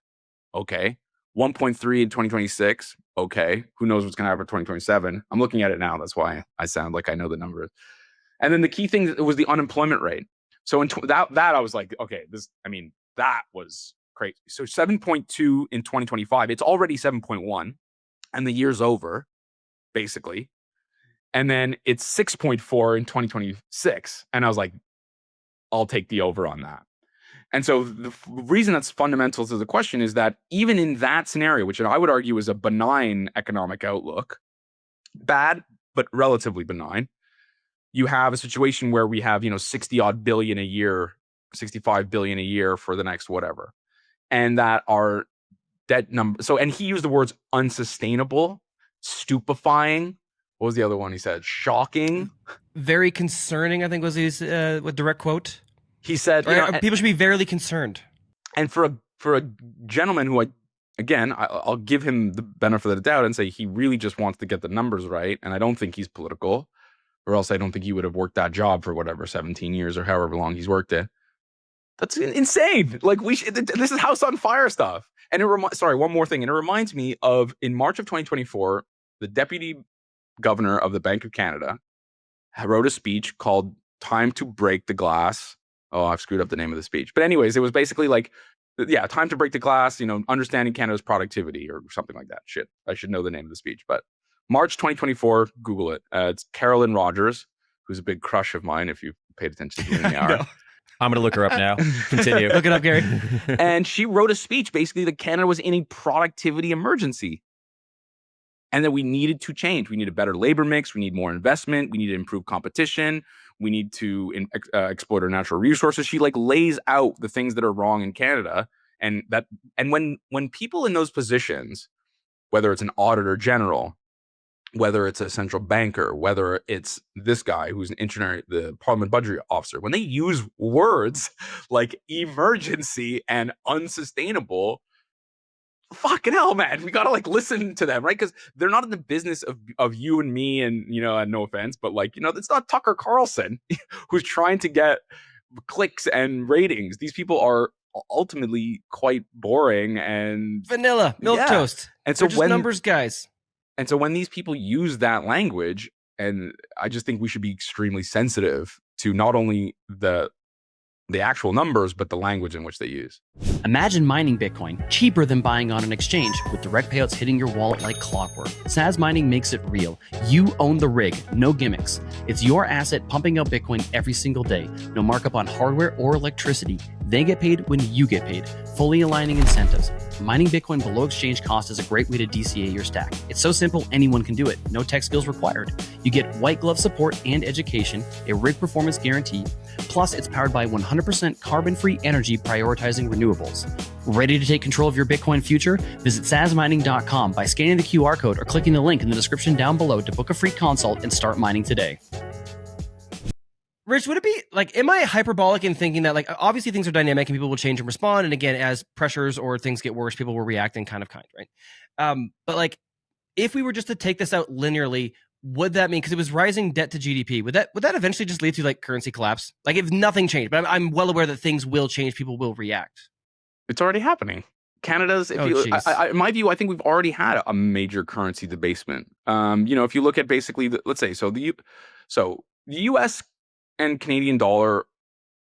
Speaker 1: Okay. 1.3 in 2026. Okay. Who knows what's going to happen in 2027? I'm looking at it now. That's why I sound like I know the numbers. And then the key thing was the unemployment rate. So that I was like, okay, that was crazy. So 7.2 in 2025. It's already 7.1 and the year's over, basically. And then it's 6.4 in 2026. And I was like, I'll take the over on that. And so the reason that's fundamental to the question is that even in that scenario, which I would argue is a benign economic outlook, bad, but relatively benign, you have a situation where we have, 60 odd billion a year, 65 billion a year for the next whatever. And that our debt number. So, and he used the words unsustainable, stupefying. What was the other one he said? Shocking.
Speaker 3: Very concerning, I think was his direct quote.
Speaker 1: He said,
Speaker 3: people should be very concerned.
Speaker 1: And for a gentleman who I'll give him the benefit of the doubt and say he really just wants to get the numbers right. And I don't think he's political, or else I don't think he would have worked that job for 17 years or however long he's worked it. That's insane. Like this is house on fire stuff. And one more thing. And it reminds me of in March of 2024, the deputy governor of the Bank of Canada wrote a speech called Time to Break the Glass. Oh, I've screwed up the name of the speech. But anyways, it was basically like, time to break the glass, understanding Canada's productivity or something like that. Shit, I should know the name of the speech. But March 2024, Google it. It's Carolyn Rogers, who's a big crush of mine if you've paid attention to Loonie Hours.
Speaker 2: No. I'm going to look her up now. Continue.
Speaker 3: Look it up, Gary.
Speaker 1: And she wrote a speech basically that Canada was in a productivity emergency and that we needed to change. We need a better labor mix. We need more investment. We need to improve competition. We need to exploit our natural resources. She lays out the things that are wrong in Canada. And when people in those positions, whether it's an auditor general, whether it's a central banker, whether it's this guy who's the Parliament budget officer, when they use words like emergency and unsustainable, fucking hell, man, we gotta listen to them, right? Because they're not in the business of you and me, and no offense, but it's not Tucker Carlson who's trying to get clicks and ratings. These people are ultimately quite boring and
Speaker 3: vanilla milk toast.
Speaker 1: And so
Speaker 3: they're just numbers guys.
Speaker 1: And so when these people use that language, and I just think we should be extremely sensitive to not only the actual numbers, but the language in which they use.
Speaker 4: Imagine mining Bitcoin cheaper than buying on an exchange with direct payouts hitting your wallet like clockwork. SAS Mining makes it real. You own the rig, no gimmicks. It's your asset pumping out Bitcoin every single day. No markup on hardware or electricity. They get paid when you get paid, fully aligning incentives. Mining Bitcoin below exchange cost is a great way to DCA your stack. It's so simple, anyone can do it. No tech skills required. You get white glove support and education, a rig performance guarantee, plus it's powered by 100% carbon-free energy prioritizing renewables. Ready to take control of your Bitcoin future? Visit sasmining.com by scanning the QR code or clicking the link in the description down below to book a free consult and start mining today.
Speaker 3: Rich, would it be am I hyperbolic in thinking that obviously things are dynamic and people will change and respond, and again, as pressures or things get worse, people will react in kind, right? But if we were just to take this out linearly, would that mean, because it was rising debt to GDP, would that eventually just lead to like currency collapse? Like if nothing changed, but I'm well aware that things will change, people will react.
Speaker 1: It's already happening. Canada's, in my view, I think we've already had a major currency debasement. If you look at basically, let's say, the U.S. and Canadian dollar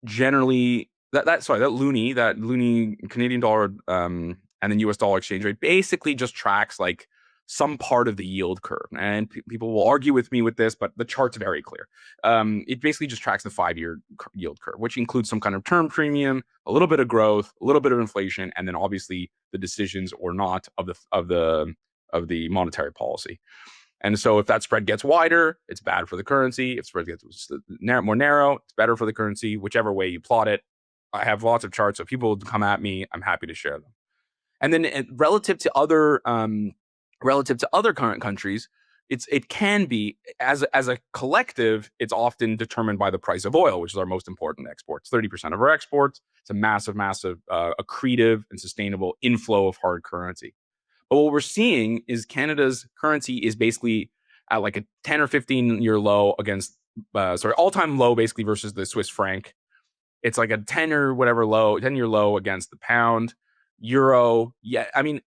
Speaker 1: generally, that Loonie Canadian dollar and then U.S. dollar exchange rate basically just tracks like some part of the yield curve. And people will argue with me with this, but the chart's very clear. It basically just tracks the 5-year yield curve, which includes some kind of term premium, a little bit of growth, a little bit of inflation, and then obviously the decisions or not of the monetary policy. And so if that spread gets wider, it's bad for the currency. If spread gets more narrow, it's better for the currency, whichever way you plot it. I have lots of charts, so people come at me, I'm happy to share them. And then relative to other current countries, it can be as a collective, it's often determined by the price of oil, which is our most important export. It's 30% of our exports. It's a massive accretive and sustainable inflow of hard currency. But what we're seeing is Canada's currency is basically at like a 10 or 15 year low against all-time low basically versus the Swiss franc. It's like a 10 year low against the pound, euro. Yeah, I mean,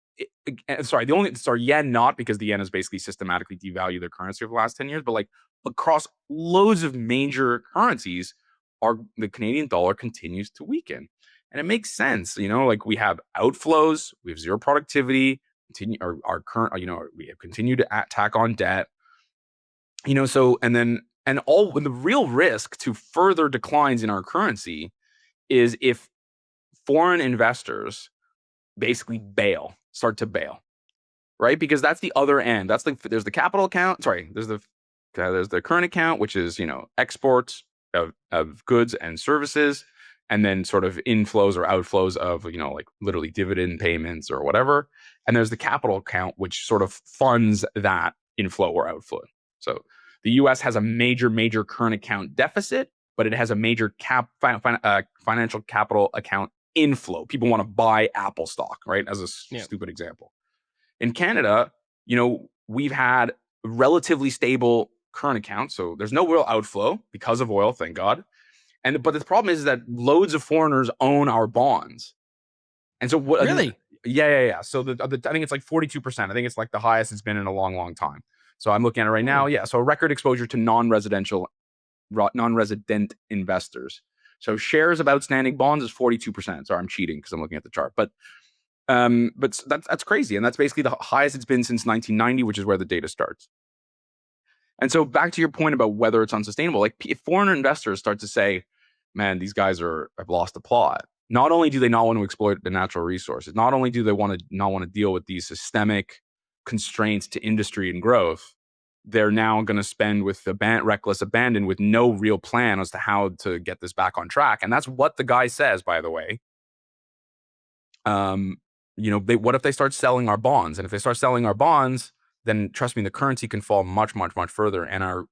Speaker 1: yen not, because the yen has basically systematically devalued their currency over the last 10 years, but like across loads of major currencies, the Canadian dollar continues to weaken. And it makes sense, like we have outflows, we have zero productivity, we have continued to tack on debt, and the real risk to further declines in our currency is if foreign investors basically start to bail, right? Because that's the other end. There's the capital account. Sorry, there's the current account, which is, exports of goods and services, and then sort of inflows or outflows of, like literally dividend payments or whatever. And there's the capital account, which sort of funds that inflow or outflow. So the US has a major current account deficit, but it has a major financial capital account inflow. People want to buy Apple stock, right? As a stupid example. In Canada, we've had relatively stable current accounts. So there's no real outflow because of oil, thank God. But the problem is that loads of foreigners own our bonds. And so what?
Speaker 3: Really?
Speaker 1: Yeah. So I think it's like 42%. I think it's like the highest it's been in a long time. So I'm looking at it right now. Yeah. So record exposure to non-resident investors. So shares of outstanding bonds is 42%. Sorry, I'm cheating because I'm looking at the chart. But that's crazy. And that's basically the highest it's been since 1990, which is where the data starts. And so back to your point about whether it's unsustainable, like if foreign investors start to say, man, these guys have lost the plot. Not only do they not want to exploit the natural resources, not only do they not want to deal with these systemic constraints to industry and growth, they're now going to spend with reckless abandon with no real plan as to how to get this back on track. And that's what the guy says, by the way. What if they start selling our bonds? And if they start selling our bonds, then trust me, the currency can fall much further, and our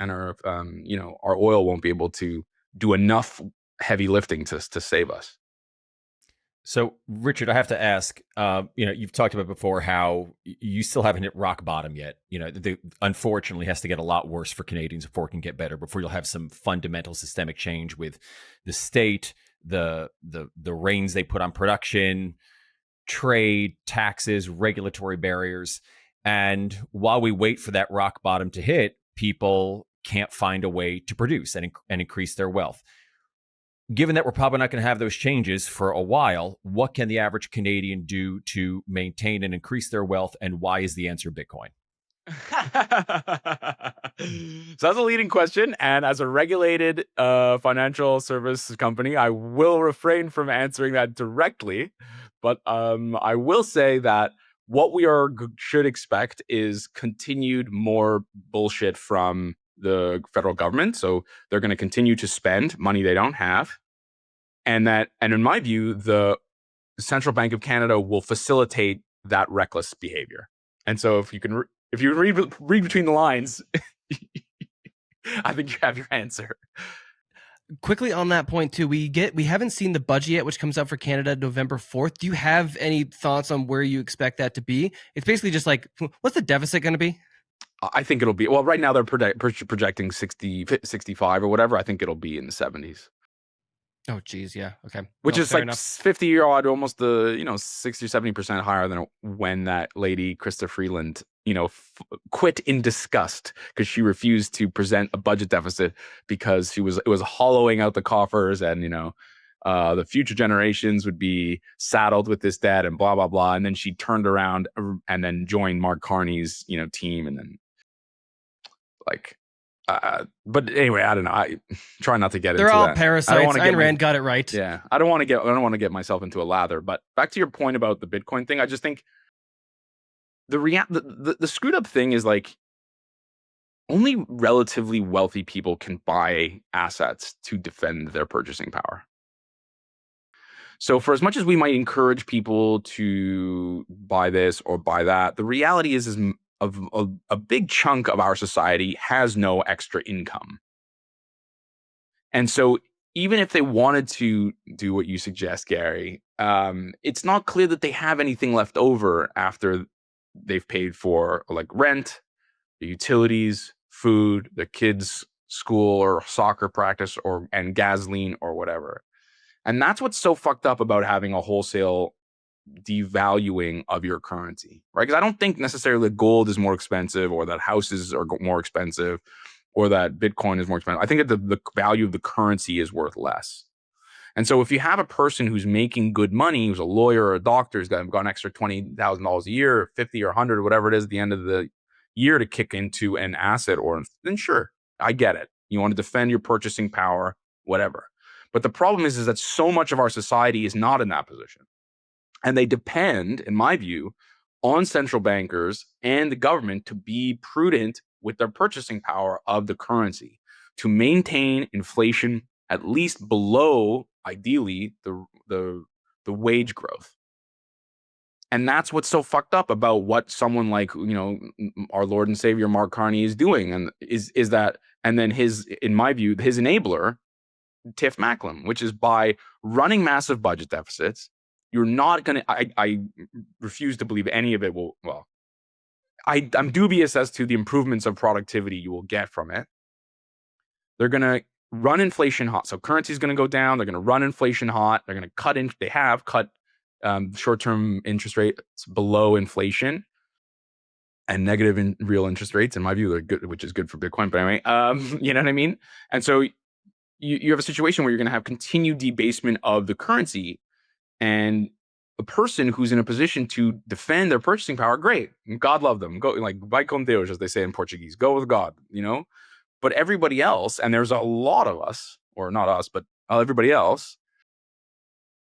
Speaker 1: oil won't be able to do enough heavy lifting to save us.
Speaker 2: So, Richard, I have to ask, you've talked about before how you still haven't hit rock bottom yet. Unfortunately has to get a lot worse for Canadians before it can get better, before you'll have some fundamental systemic change with the state, the reins they put on production, trade, taxes, regulatory barriers. And while we wait for that rock bottom to hit, people can't find a way to produce and increase their wealth. Given that we're probably not going to have those changes for a while, what can the average Canadian do to maintain and increase their wealth? And why is the answer Bitcoin?
Speaker 1: So that's a leading question. And as a regulated financial service company, I will refrain from answering that directly. But I will say that what we should expect is continued more bullshit from the federal government. So they're going to continue to spend money they don't have. And in my view, the Central Bank of Canada will facilitate that reckless behavior. And so if you read between the lines, I think you have your answer.
Speaker 3: quickly on that point too, we haven't seen the budget yet, which comes out for Canada November 4th. Do you have any thoughts on where you expect that to be? It's basically just like, what's the deficit going to be?
Speaker 1: I think it'll be, well, right now they're projecting 60, 65 or whatever. I think it'll be in the 70s.
Speaker 3: Oh, geez. Yeah. Okay.
Speaker 1: Which
Speaker 3: No,
Speaker 1: is
Speaker 3: fair
Speaker 1: like
Speaker 3: enough.
Speaker 1: 50 odd, almost the 60 or 70% higher than when that lady Krista Freeland quit in disgust because she refused to present a budget deficit because it was hollowing out the coffers, and the future generations would be saddled with this debt and blah blah blah. And then she turned around and then joined Mark Carney's team, and then like. But anyway, I don't know. I try not to get into that.
Speaker 3: They're all parasites. Ayn Rand got it right.
Speaker 1: Yeah, I don't want to get myself into a lather. But back to your point about the Bitcoin thing, I just think the screwed up thing is like only relatively wealthy people can buy assets to defend their purchasing power. So for as much as we might encourage people to buy this or buy that, the reality is a big chunk of our society has no extra income. And so even if they wanted to do what you suggest, Gary, it's not clear that they have anything left over after they've paid for like rent, the utilities, food, the kids' school or soccer practice and gasoline or whatever. And that's what's so fucked up about having a wholesale devaluing of your currency, right? Because I don't think necessarily gold is more expensive or that houses are more expensive or that Bitcoin is more expensive. I think that the value of the currency is worth less. And so if you have a person who's making good money, who's a lawyer or a doctor, who's got an extra $20,000 a year, or 50 or 100 or whatever it is at the end of the year to kick into an asset, then sure, I get it. You want to defend your purchasing power, whatever. But the problem is that so much of our society is not in that position. And they depend, in my view, on central bankers and the government to be prudent with their purchasing power of the currency, to maintain inflation at least below, ideally, the wage growth. And that's what's so fucked up about what someone like, our Lord and Savior Mark Carney is doing, and is that, and then in my view, his enabler, Tiff Macklem, which is by running massive budget deficits. You're not going to, I refuse to believe any of it will, well, I'm dubious as to the improvements of productivity you will get from it. They're going to run inflation hot. So currency is going to go down. They're going to run inflation hot. They're going to they have cut short-term interest rates below inflation and negative in real interest rates. In my view, they're good, which is good for Bitcoin. But anyway, you know what I mean? And so you have a situation where you're going to have continued debasement of the currency, and a person who's in a position to defend their purchasing power, great. God love them. Go, like, vai com Deus, as they say in Portuguese. Go with God, But everybody else, and there's a lot of us, or not us, but everybody else,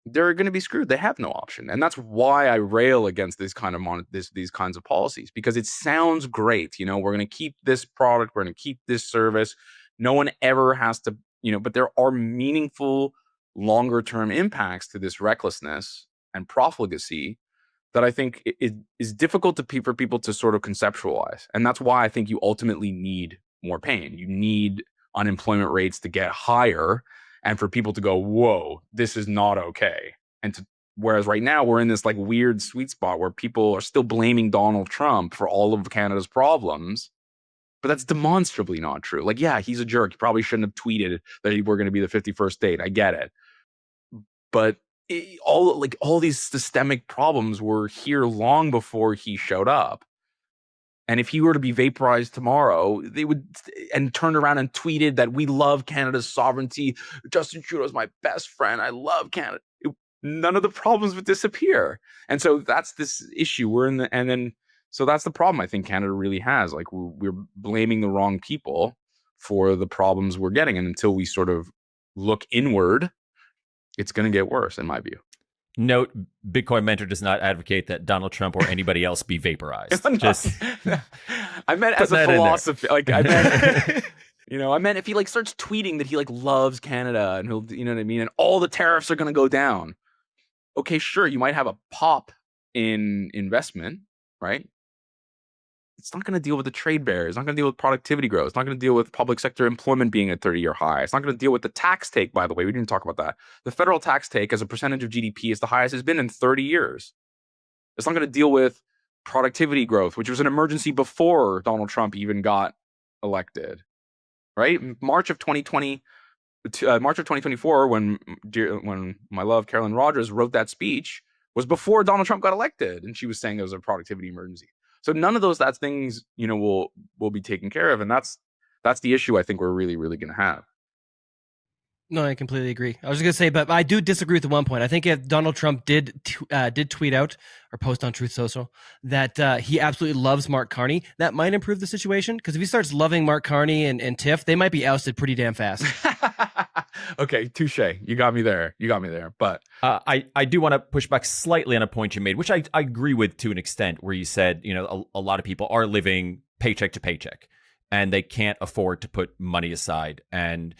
Speaker 1: they're going to be screwed. They have no option. And that's why I rail against these kinds of policies, because it sounds great. We're going to keep this product. We're going to keep this service. No one ever has to, but there are meaningful longer term impacts to this recklessness and profligacy that I think is difficult for people to sort of conceptualize. And that's why I think you ultimately need more pain. You need unemployment rates to get higher and for people to go, whoa, this is not okay. Whereas right now we're in this like weird sweet spot where people are still blaming Donald Trump for all of Canada's problems. But that's demonstrably not true. Like, yeah, he's a jerk. He probably shouldn't have tweeted that we're going to be the 51st state. I get it. But all these systemic problems were here long before he showed up. And if he were to be vaporized tomorrow, they would and turned around and tweeted that we love Canada's sovereignty. Justin Trudeau's my best friend. I love Canada. None of the problems would disappear. And so that's this issue. So that's the problem I think Canada really has. Like, we're blaming the wrong people for the problems we're getting. And until we sort of look inward, it's going to get worse, in my view.
Speaker 2: Note, Bitcoin Mentor does not advocate that Donald Trump or anybody else be vaporized.
Speaker 1: I meant as a philosophy. Like, I meant, I meant if he like starts tweeting that he like loves Canada and he'll, you know what I mean? And all the tariffs are going to go down. Okay, sure. You might have a pop in investment, right? it's not going to deal with the trade barriers. It's not going to deal with productivity growth. It's not going to deal with public sector employment being at 30-year high. It's not going to deal with the tax take, by the way. We didn't talk about that. The federal tax take as a percentage of GDP is the highest it's been in 30 years. It's not going to deal with productivity growth, which was an emergency before Donald Trump even got elected, right? March of 2024, when my love Carolyn Rogers wrote that speech, was before Donald Trump got elected, and she was saying it was a productivity emergency. So none of those things, will be taken care of, and that's the issue I think we're really, really going to have.
Speaker 3: No, I completely agree. I was just gonna say, but I do disagree with the one point. I think if Donald Trump did tweet out or post on Truth Social that he absolutely loves Mark Carney, that might improve the situation. Because if he starts loving Mark Carney and Tiff, they might be ousted pretty damn fast.
Speaker 1: Okay, touche. You got me there. But
Speaker 2: I do want to push back slightly on a point you made, which I agree with to an extent, where you said, a lot of people are living paycheck to paycheck and they can't afford to put money aside. And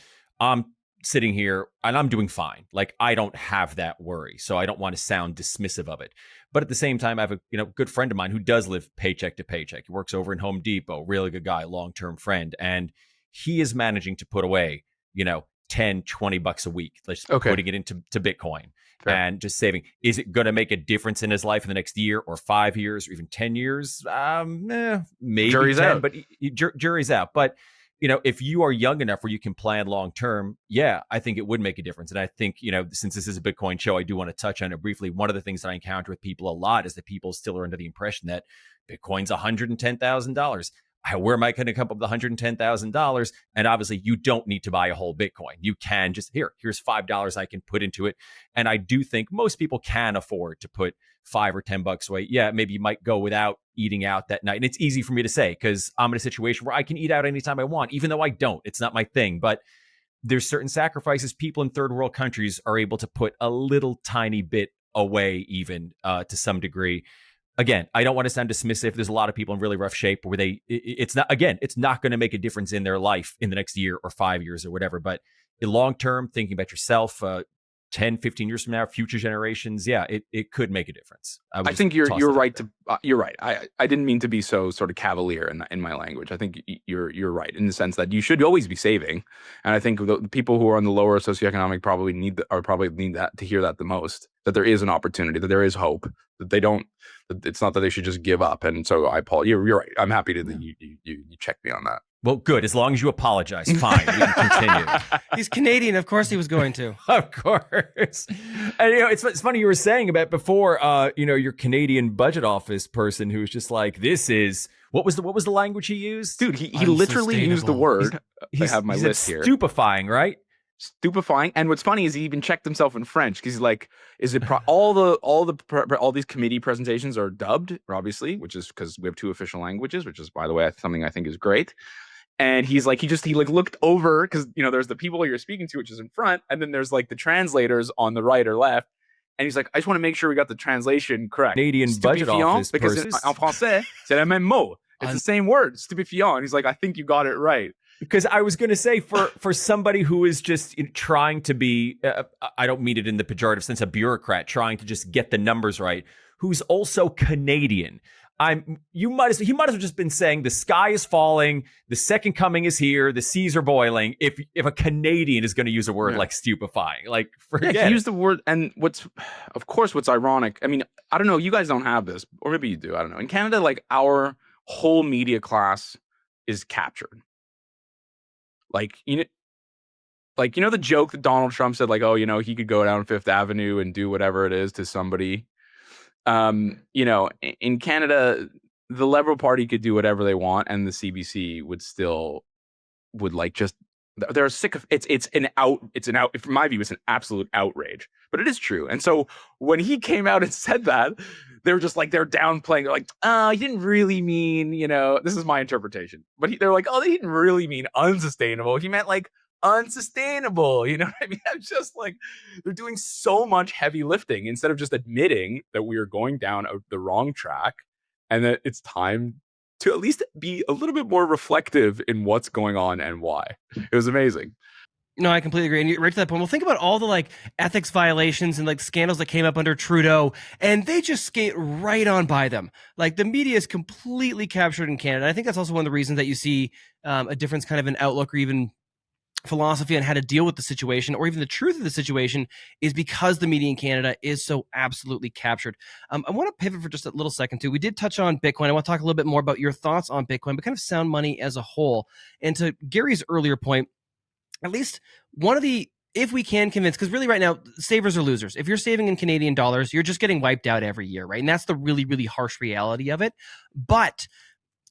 Speaker 2: sitting here and I'm doing fine. Like, I don't have that worry. So I don't want to sound dismissive of it. But at the same time, I have a good friend of mine who does live paycheck to paycheck. He works over in Home Depot, really good guy, long-term friend. And he is managing to put away, $10, $20 a week, putting it into Bitcoin. Fair. And just saving. Is it going to make a difference in his life in the next year or 5 years or even 10 years? Maybe
Speaker 1: jury's
Speaker 2: 10,
Speaker 1: out.
Speaker 2: But jury's out. But if you are young enough where you can plan long term, yeah, I think it would make a difference. And I think, since this is a Bitcoin show, I do want to touch on it briefly. One of the things that I encounter with people a lot is that people still are under the impression that Bitcoin's $110,000. Where am I going to come up with $110,000? And obviously, you don't need to buy a whole Bitcoin. You can just here's $5 I can put into it. And I do think most people can afford to put $5 or $10 away. Yeah, maybe you might go without eating out that night. And it's easy for me to say because I'm in a situation where I can eat out anytime I want, even though I don't. It's not my thing. But there's certain sacrifices people in third world countries are able to put a little tiny bit away, even to some degree. Again, I don't want to sound dismissive. There's a lot of people in really rough shape where it's not going to make a difference in their life in the next year or 5 years or whatever. But in long term, thinking about yourself, 10, 15 years from now, future generations, yeah, it could make a difference.
Speaker 1: I think you're right. You're right. I didn't mean to be so sort of cavalier in my language. I think you're right in the sense that you should always be saving, and I think the people who are on the lower socioeconomic probably need that to hear that the most. That there is an opportunity, that there is hope, that they don't. That it's not that they should just give up. And so you're right. I'm happy that you checked me on that.
Speaker 2: Well, good. As long as you apologize, fine. We can continue.
Speaker 3: He's Canadian. Of course he was going to.
Speaker 2: Of course. And, it's funny you were saying about before, your Canadian budget office person who was just like, this is, what was the language he used?
Speaker 1: Dude, he literally used the word. I have my list here.
Speaker 2: Stupefying, right?
Speaker 1: Stupefying. And what's funny is he even checked himself in French because he's like, is it all these committee presentations are dubbed, obviously, which is because we have two official languages, which is, by the way, something I think is great. And he's like, he looked over because, there's the people you're speaking to, which is in front. And then there's like the translators on the right or left. And he's like, I just want to make sure we got the translation correct.
Speaker 2: Canadian budget office
Speaker 1: because en français, c'est le même mot. It's the same word, stupéfiant. And he's like, I think you got it right.
Speaker 2: Because I was going to say, for somebody who is just trying to be, I don't mean it in the pejorative sense, a bureaucrat, trying to just get the numbers right, who's also Canadian. He might as well just been saying the sky is falling, the second coming is here, the seas are boiling. If a Canadian is going to use a word like stupefying, like forget
Speaker 1: he used the word. And what's ironic, I mean, I don't know, you guys don't have this, or maybe you do, I don't know. In Canada, like our whole media class is captured. The joke that Donald Trump said, like, he could go down Fifth Avenue and do whatever it is to somebody. In Canada, the Liberal Party could do whatever they want, and the CBC they're sick of from my view, it's an absolute outrage, but it is true. And so when he came out and said that, they were just like, they're downplaying. They're like, he didn't really mean, this is my interpretation, but they're like, they didn't really mean unsustainable. He meant like unsustainable. You know what I mean? I'm just like, they're doing so much heavy lifting instead of just admitting that we are going down the wrong track and that it's time to at least be a little bit more reflective in what's going on and why. It was amazing.
Speaker 3: No, I completely agree. And you're right to that point. Well, think about all the like ethics violations and like scandals that came up under Trudeau, and they just skate right on by them. Like the media is completely captured in Canada. I think that's also one of the reasons that you see a difference kind of in outlook or even philosophy on how to deal with the situation or even the truth of the situation is because the media in Canada is so absolutely captured. I want to pivot for just a little second too. We did touch on Bitcoin. I want to talk a little bit more about your thoughts on Bitcoin, but kind of sound money as a whole. And to Gary's earlier point, at least one of the, if we can convince, because really right now, savers are losers. If you're saving in Canadian dollars, you're just getting wiped out every year, right? And that's the really, really harsh reality of it. But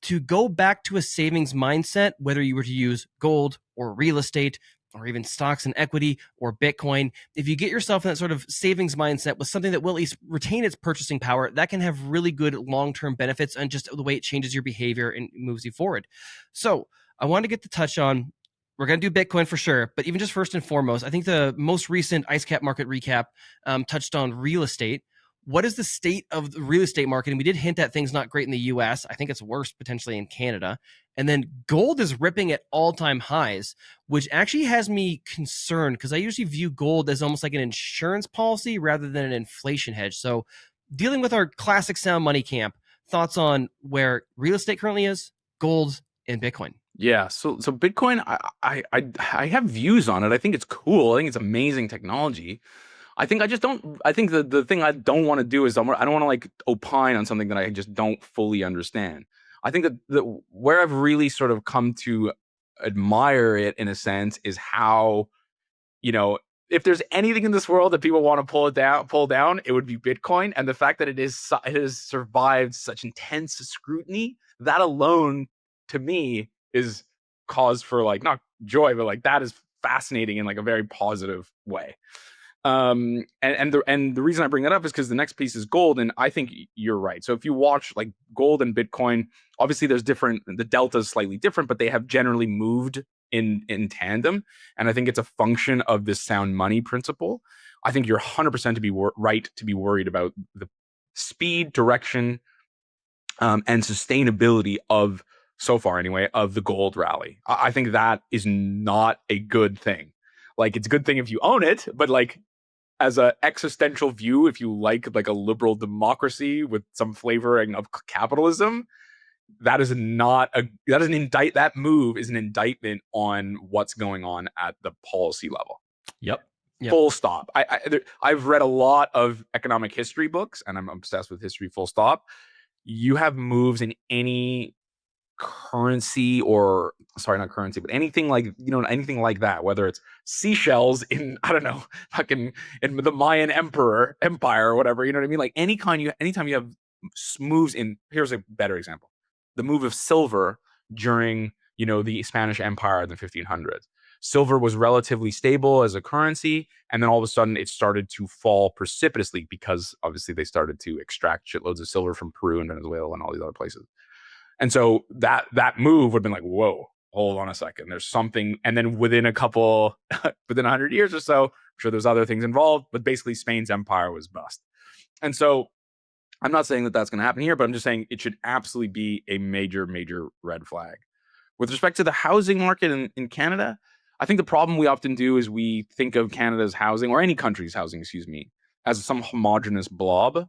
Speaker 3: to go back to a savings mindset, whether you were to use gold or real estate or even stocks and equity or Bitcoin, if you get yourself in that sort of savings mindset with something that will at least retain its purchasing power, that can have really good long-term benefits and just the way it changes your behavior and moves you forward. So I want to get the touch on, we're going to do Bitcoin for sure, but even just first and foremost, I think the most recent IceCap market recap touched on real estate. What is the state of the real estate market? And we did hint at things not great in the US. I think it's worse potentially in Canada. And then gold is ripping at all-time highs, which actually has me concerned because I usually view gold as almost like an insurance policy rather than an inflation hedge. So dealing with our classic sound money camp, thoughts on where real estate currently is, gold, and Bitcoin.
Speaker 1: Yeah, so Bitcoin, I have views on it. I think it's cool. I think it's amazing technology. I think the thing I don't want to do is I don't want to like opine on something that I just don't fully understand. I think that where I've really sort of come to admire it in a sense is how, if there's anything in this world that people want to pull down, it would be Bitcoin. And the fact that it has survived such intense scrutiny, that alone to me is cause for like not joy, but like that is fascinating in like a very positive way. And the reason I bring that up is because the next piece is gold, and I think you're right. So if you watch like gold and Bitcoin, obviously the delta is slightly different, but they have generally moved in tandem, and I think it's a function of this sound money principle. I think you're 100% to be right to be worried about the speed, direction, and sustainability of, so far anyway, of the gold rally. I think that is not a good thing. Like, it's a good thing if you own it, but like as a existential view, if you like a liberal democracy with some flavoring of capitalism, that move is an indictment on what's going on at the policy level.
Speaker 2: Yep.
Speaker 1: Full stop. I've read a lot of economic history books, and I'm obsessed with history. Full stop. You have moves in any currency, or sorry, not currency, but anything like anything like that, whether it's seashells in, I don't know, fucking in the Mayan empire or whatever, you know what I mean? Like anytime you have moves in, here's a better example, the move of silver during the Spanish Empire in the 1500s. Silver was relatively stable as a currency, and then all of a sudden it started to fall precipitously because obviously they started to extract shitloads of silver from Peru and Venezuela and all these other places. And so that move would have been like, whoa, hold on a second. There's something. And then within 100 years or so, I'm sure there's other things involved, but basically Spain's empire was bust. And so I'm not saying that that's going to happen here, but I'm just saying it should absolutely be a major, major red flag. With respect to the housing market in Canada, I think the problem we often do is we think of Canada's housing, or any country's housing, as some homogenous blob.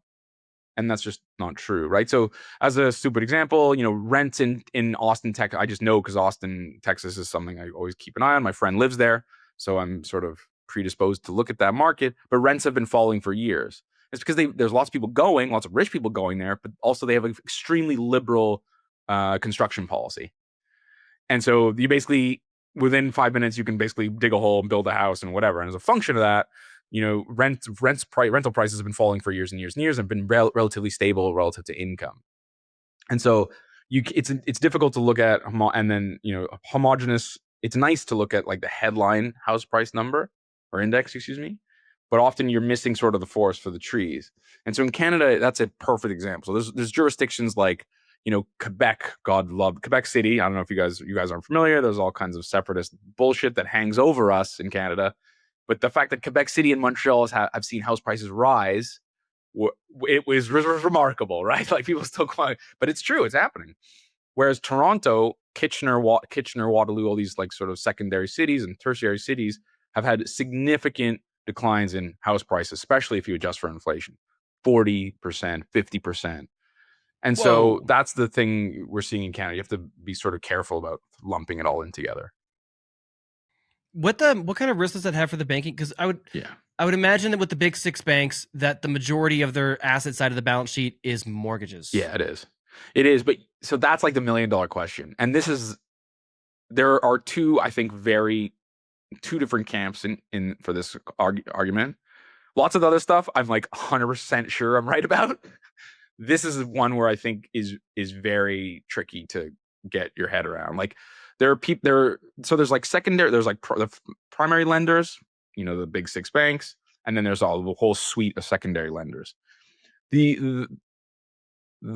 Speaker 1: And that's just not true, right? So as a stupid example, rents in Austin, Texas, I just know because Austin, Texas is something I always keep an eye on. My friend lives there, so I'm sort of predisposed to look at that market. But rents have been falling for years. It's because there's lots of people going, lots of rich people going there, but also they have an extremely liberal construction policy. And so you basically, within 5 minutes, you can basically dig a hole and build a house and whatever. And as a function of that, rental prices have been falling for years and years and years and been relatively stable relative to income. And so it's difficult to look at, and then homogenous. It's nice to look at like the headline house price number or index, but often you're missing sort of the forest for the trees. And so in Canada, that's a perfect example. So there's jurisdictions like Quebec, God love Quebec City. I don't know if you guys aren't familiar. There's all kinds of separatist bullshit that hangs over us in Canada. But the fact that Quebec City and Montreal have seen house prices rise, it was remarkable, right? Like people still climb, but it's true, it's happening. Whereas Toronto, Kitchener, Waterloo, all these like sort of secondary cities and tertiary cities have had significant declines in house prices, especially if you adjust for inflation, 40%, 50%. And so
Speaker 3: Whoa.
Speaker 1: that's the thing we're seeing in Canada. You have to be sort of careful about lumping it all in together.
Speaker 3: What kind of risk does that have for the banking? Because I would imagine that with the big six banks, that the majority of their asset side of the balance sheet is mortgages.
Speaker 1: Yeah, it is. It is. But so that's like the $1 million question. And there are two, I think, two different camps in for this argument. Lots of the other stuff I'm like 100% sure I'm right about. This is one where I think is very tricky to get your head around. Like there are people so there's like secondary, there's like the primary lenders, the big six banks, and then there's the whole suite of secondary lenders. The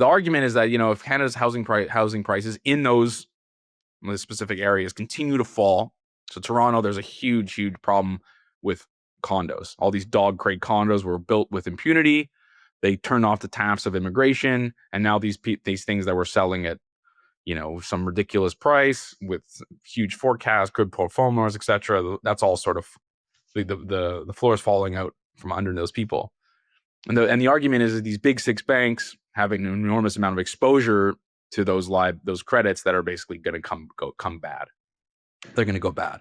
Speaker 1: argument is that if Canada's housing prices in those specific areas continue to fall. So Toronto, there's a huge problem with condos. All these dog crate condos were built with impunity. They turned off the taps of immigration, and now these things that were selling at some ridiculous price with huge forecasts, good performers, etc. That's all sort of the floor is falling out from under those people. And the argument is that these big six banks having an enormous amount of exposure to those credits that are basically going to come bad. They're going to go bad.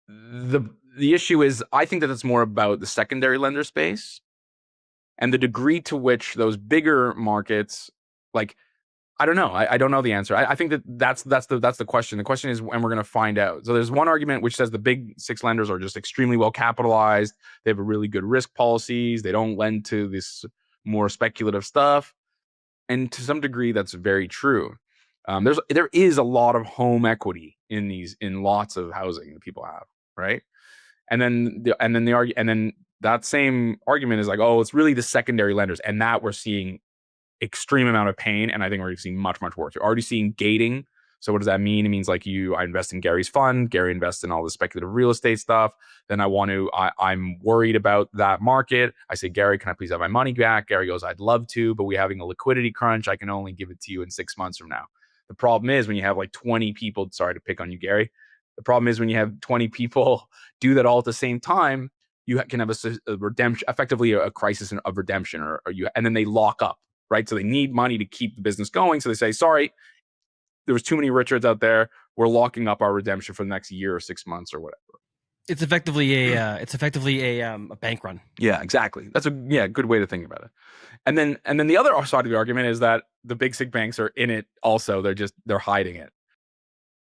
Speaker 1: The issue is, I think that it's more about the secondary lender space and the degree to which those bigger markets, like, I don't know. I don't know the answer. I think that's the question. The question is, and we're going to find out. So there's one argument which says the big six lenders are just extremely well capitalized. They have a really good risk policies. They don't lend to this more speculative stuff. And to some degree, that's very true. There is a lot of home equity in lots of housing that people have, right? And then that same argument is like, oh, it's really the secondary lenders, and that we're seeing extreme amount of pain, and I think we're seeing much worse. You're already seeing gating. So what does that mean? It means like I invest in Gary's fund. Gary invests in all the speculative real estate stuff. Then I'm worried about that market. I say, Gary, can I please have my money back? Gary goes, I'd love to, but we're having a liquidity crunch. I can only give it to you in 6 months from now. The problem is when you have like 20 people, sorry to pick on you, Gary. The problem is when you have 20 people do that all at the same time, you can have a redemption, effectively a crisis of redemption, and then they lock up, right? So they need money to keep the business going. So they say, sorry, there was too many Richards out there. We're locking up our redemption for the next year or 6 months or whatever.
Speaker 3: It's effectively a bank run.
Speaker 1: Yeah, exactly. That's a good way to think about it. And then the other side of the argument is that the big six banks are in it also. They're hiding it.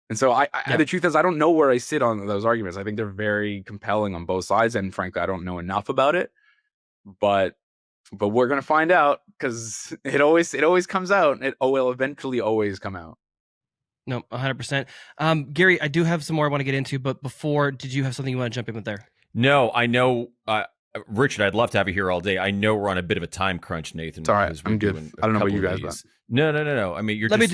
Speaker 1: And so the truth is, I don't know where I sit on those arguments. I think they're very compelling on both sides, and frankly, I don't know enough about it. But we're gonna find out, because it always comes out. It will eventually always come out.
Speaker 3: No, 100%. Gary, I do have some more I want to get into, but before, did you have something you want to jump in with there?
Speaker 2: No, I know, Richard, I'd love to have you here all day. I know we're on a bit of a time crunch, Nathan.
Speaker 1: It's all right. I'm good. I don't know about you guys, but
Speaker 2: no. I mean,
Speaker 3: at least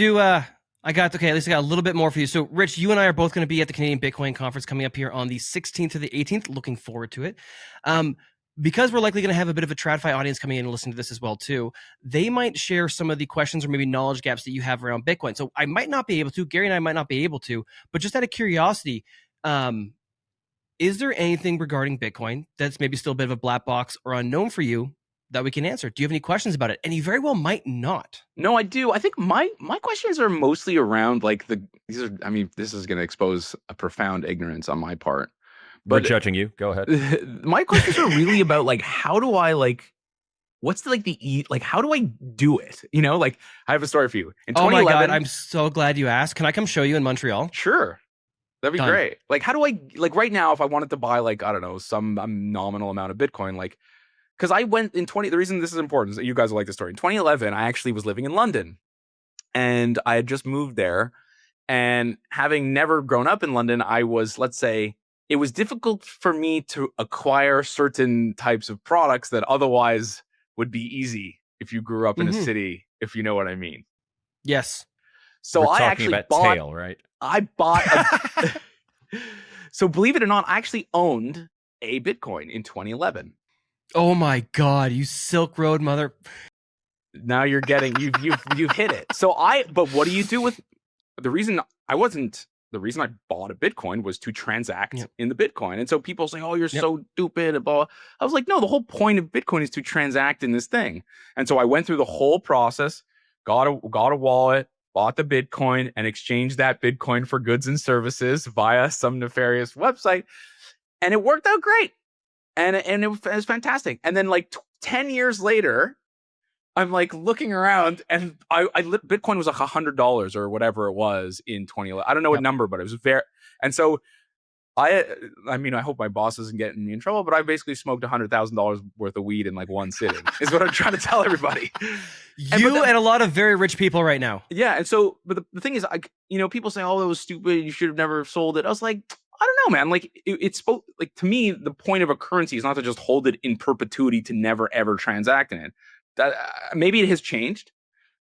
Speaker 3: I got a little bit more for you. So, Rich, you and I are both going to be at the Canadian Bitcoin Conference coming up here on the 16th to the 18th. Looking forward to it. Because we're likely going to have a bit of a TradFi audience coming in and listening to this as well, too, they might share some of the questions or maybe knowledge gaps that you have around Bitcoin. So I might not be able to, Gary and I might not be able to, but just out of curiosity, is there anything regarding Bitcoin that's maybe still a bit of a black box or unknown for you that we can answer? Do you have any questions about it? And you very well might not.
Speaker 1: No, I do. I think my questions are mostly around like this is going to expose a profound ignorance on my part.
Speaker 2: We're judging you. Go ahead.
Speaker 1: My questions are really about like, how do I how do I do it? Like, I have a story for you. In 2011,
Speaker 3: oh my God, I'm so glad you asked. Can I come show you in Montreal?
Speaker 1: Sure. That'd be great. Like, how do I, like right now, if I wanted to buy like, I don't know, some nominal amount of Bitcoin, like, because I went in the reason this is important is that you guys will like the story. In 2011, I actually was living in London, and I had just moved there, and having never grown up in London, I was, let's say, it was difficult for me to acquire certain types of products that otherwise would be easy if you grew up in a city, if you know what I mean.
Speaker 3: Yes.
Speaker 1: So
Speaker 2: We're
Speaker 1: I
Speaker 2: talking
Speaker 1: actually
Speaker 2: about
Speaker 1: bought,
Speaker 2: tail, right?
Speaker 1: I bought, so believe it or not, I actually owned a Bitcoin in 2011.
Speaker 3: Oh my God, you Silk Road mother.
Speaker 1: Now you're getting, you've hit it. But what do you do with, the reason I wasn't the reason I bought a Bitcoin was to transact
Speaker 3: Yep.
Speaker 1: in the Bitcoin. And so people say, oh, you're
Speaker 3: Yep.
Speaker 1: so stupid. Blah. I was like, no, the whole point of Bitcoin is to transact in this thing. And so I went through the whole process, got a wallet, bought the Bitcoin, and exchanged that Bitcoin for goods and services via some nefarious website. And it worked out great. And it was fantastic. And then like 10 years later, I'm like looking around, and Bitcoin was like $100 or whatever it was in 2011. I don't know what number, but it was very. And so I mean, I hope my boss isn't getting me in trouble, but I basically smoked $100,000 worth of weed in like one sitting. Is what I'm trying to tell everybody.
Speaker 3: And a lot of very rich people right now.
Speaker 1: Yeah, and so, but the thing is, people say, "Oh, that was stupid. You should have never sold it." I was like, I don't know, man. Like it's supposed, like, to me, the point of a currency is not to just hold it in perpetuity to never ever transact in it. That maybe it has changed,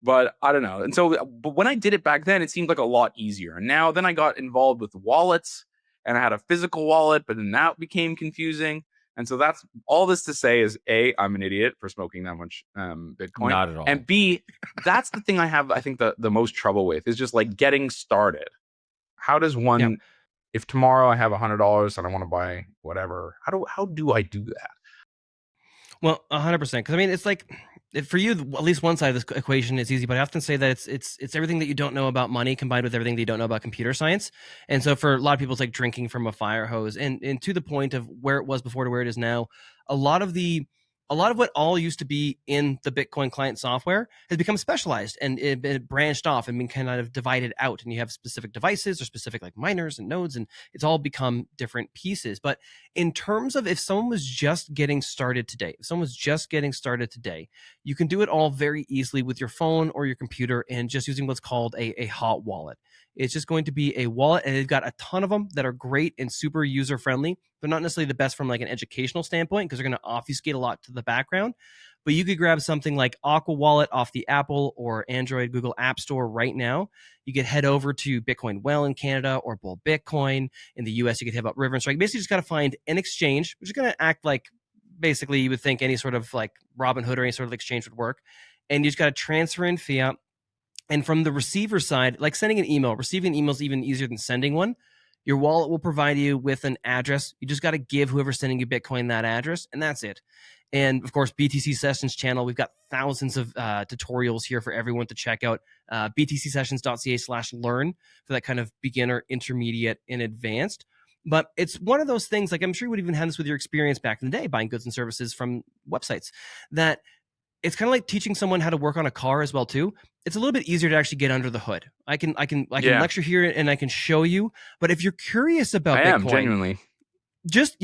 Speaker 1: but I don't know. And so, but when I did it back then, it seemed like a lot easier. And then I got involved with wallets, and I had a physical wallet, but then that became confusing. And so that's all this to say is A, I'm an idiot for smoking that much Bitcoin.
Speaker 2: Not at all.
Speaker 1: And B, that's the thing I have, I think, the most trouble with is just like getting started. How does one, if tomorrow I have $100 and I want to buy whatever, how do I do that?
Speaker 3: Well, 100%. Because I mean, it's like, for you, at least one side of this equation is easy, but I often say that it's everything that you don't know about money combined with everything that you don't know about computer science. And so for a lot of people, it's like drinking from a fire hose. And to the point of where it was before to where it is now, a lot of what all used to be in the Bitcoin client software has become specialized, and it branched off and been kind of divided out. And you have specific devices or specific like miners and nodes, and it's all become different pieces. But in terms of if someone was just getting started today, you can do it all very easily with your phone or your computer and just using what's called a hot wallet. It's just going to be a wallet, and they've got a ton of them that are great and super user friendly. They're not necessarily the best from like an educational standpoint because they're going to obfuscate a lot to the background. But you could grab something like Aqua Wallet off the Apple or Android Google App Store right now. You could head over to Bitcoin Well in Canada or Bull Bitcoin. In the US, you could hit up River and Strike. Basically, just got to find an exchange, which is going to act like basically you would think any sort of like Robinhood or any sort of exchange would work. And you just got to transfer in fiat. And from the receiver side, like sending an email, receiving an email is even easier than sending one. Your wallet will provide you with an address. You just got to give whoever's sending you Bitcoin that address, and that's it. And of course, BTC Sessions channel, we've got thousands of tutorials here for everyone to check out. btcsessions.ca/learn for that kind of beginner, intermediate, and advanced. But it's one of those things, like I'm sure you would even have this with your experience back in the day, buying goods and services from websites, that it's kind of like teaching someone how to work on a car as well too. It's a little bit easier to actually get under the hood. I can lecture here and I can show you. But if you're curious about Bitcoin,
Speaker 1: am genuinely.
Speaker 3: Just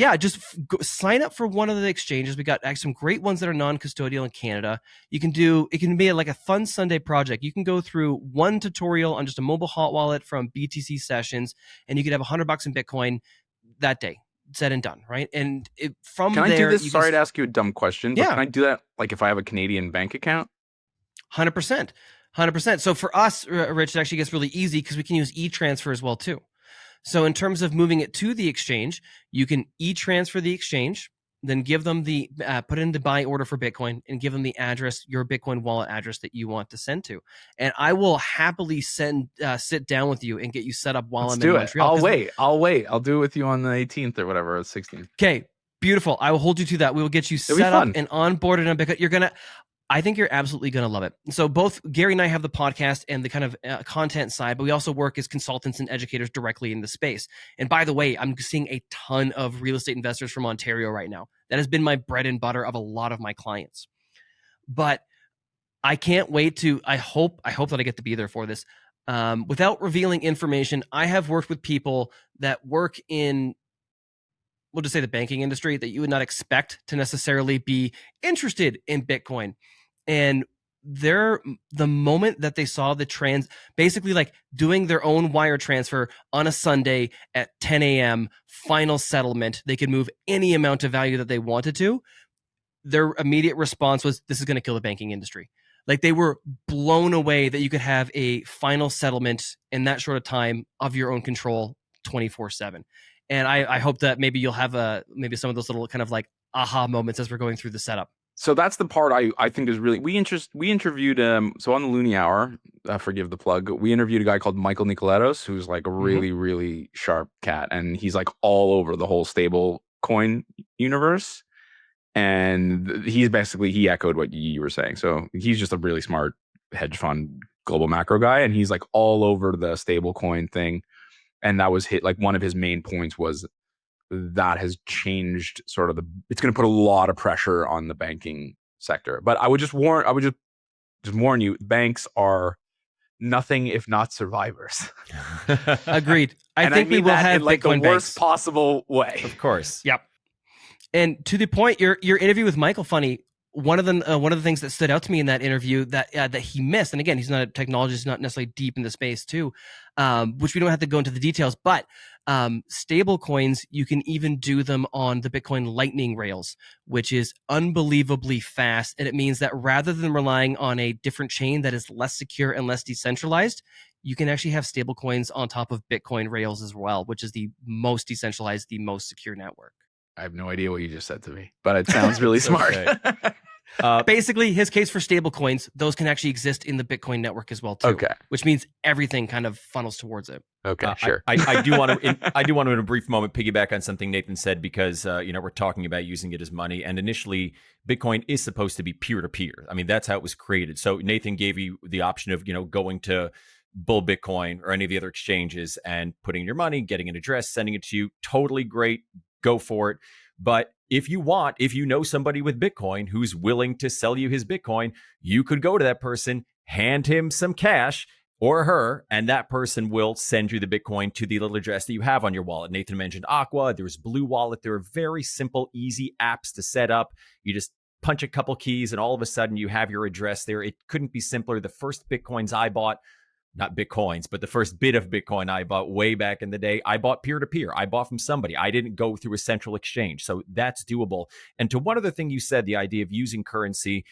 Speaker 3: sign up for one of the exchanges. We got some great ones that are non-custodial in Canada. It can be like a fun Sunday project. You can go through one tutorial on just a mobile hot wallet from BTC Sessions, and you could have $100 in Bitcoin that day. Said and done, right? And from
Speaker 1: can
Speaker 3: there,
Speaker 1: I do this? Sorry to ask you a dumb question, but
Speaker 3: yeah.
Speaker 1: Can I do that like if I have a Canadian bank account?
Speaker 3: 100%. So for us, Rich, it actually gets really easy because we can use e-transfer as well too. So in terms of moving it to the exchange, you can e-transfer the exchange, then give them the put in the buy order for Bitcoin and give them the address, your Bitcoin wallet address that you want to send to. And I will happily sit down with you and get you set up while I'm in Montreal.
Speaker 1: I'll wait. I'll do it with you on the 18th or whatever, or 16th.
Speaker 3: Okay, beautiful. I will hold you to that. We will get you set up and onboarded on Bitcoin. I think you're absolutely going to love it. So both Gary and I have the podcast and the kind of content side, but we also work as consultants and educators directly in the space. And by the way, I'm seeing a ton of real estate investors from Ontario right now. That has been my bread and butter of a lot of my clients. But I can't wait to, I hope that I get to be there for this. Without revealing information, I have worked with people that work in, we'll just say the banking industry, that you would not expect to necessarily be interested in Bitcoin. And the moment that they saw the basically like doing their own wire transfer on a Sunday at 10 a.m., final settlement, they could move any amount of value that they wanted to. Their immediate response was, this is going to kill the banking industry. Like they were blown away that you could have a final settlement in that short of time of your own control 24/7. And I hope that maybe you'll have maybe some of those little kind of like aha moments as we're going through the setup.
Speaker 1: So that's the part I think is really we interviewed so on the Loonie Hour, forgive the plug, we interviewed a guy called Michael Nicoletos, who's like a really sharp cat, and he's like all over the whole stable coin universe, and he echoed what you were saying. So he's just a really smart hedge fund global macro guy, and he's like all over the stable coin thing, and that was like one of his main points was that has changed sort of it's going to put a lot of pressure on the banking sector. But I would just warn you, banks are nothing if not survivors.
Speaker 3: Agreed. I think we will have
Speaker 1: in like
Speaker 3: Bitcoin
Speaker 1: the worst
Speaker 3: banks.
Speaker 1: possible way.
Speaker 2: Of course.
Speaker 3: Yep. And to the point, your interview with Michael, funny. One of the things that stood out to me in that interview that he missed, and again, he's not a technologist, not necessarily deep in the space too, which we don't have to go into the details, but stable coins, you can even do them on the Bitcoin Lightning rails, which is unbelievably fast. And it means that rather than relying on a different chain that is less secure and less decentralized, you can actually have stable coins on top of Bitcoin rails as well, which is the most decentralized, the most secure network.
Speaker 1: I have no idea what you just said to me, but it sounds really smart.
Speaker 3: Basically, his case for stable coins, those can actually exist in the Bitcoin network as well too.
Speaker 1: Okay.
Speaker 3: Which means everything kind of funnels towards it.
Speaker 1: Okay, sure.
Speaker 2: I do want to in a brief moment piggyback on something Nathan said, because we're talking about using it as money, and initially Bitcoin is supposed to be peer-to-peer. I mean, that's how it was created. So Nathan gave you the option of going to Bull Bitcoin or any of the other exchanges and putting your money, getting an address, sending it to you. Totally great. Go for it. But if you know somebody with Bitcoin who's willing to sell you his Bitcoin, you could go to that person, hand him some cash or her, and that person will send you the Bitcoin to the little address that you have on your wallet. Nathan mentioned Aqua. There's Blue Wallet. There are very simple, easy apps to set up. You just punch a couple keys and all of a sudden you have your address there. It couldn't be simpler. The first Bitcoins I bought, not Bitcoins, but the first bit of Bitcoin I bought way back in the day, I bought peer-to-peer. I bought from somebody. I didn't go through a central exchange. So that's doable. And to one other thing you said, the idea of using currency,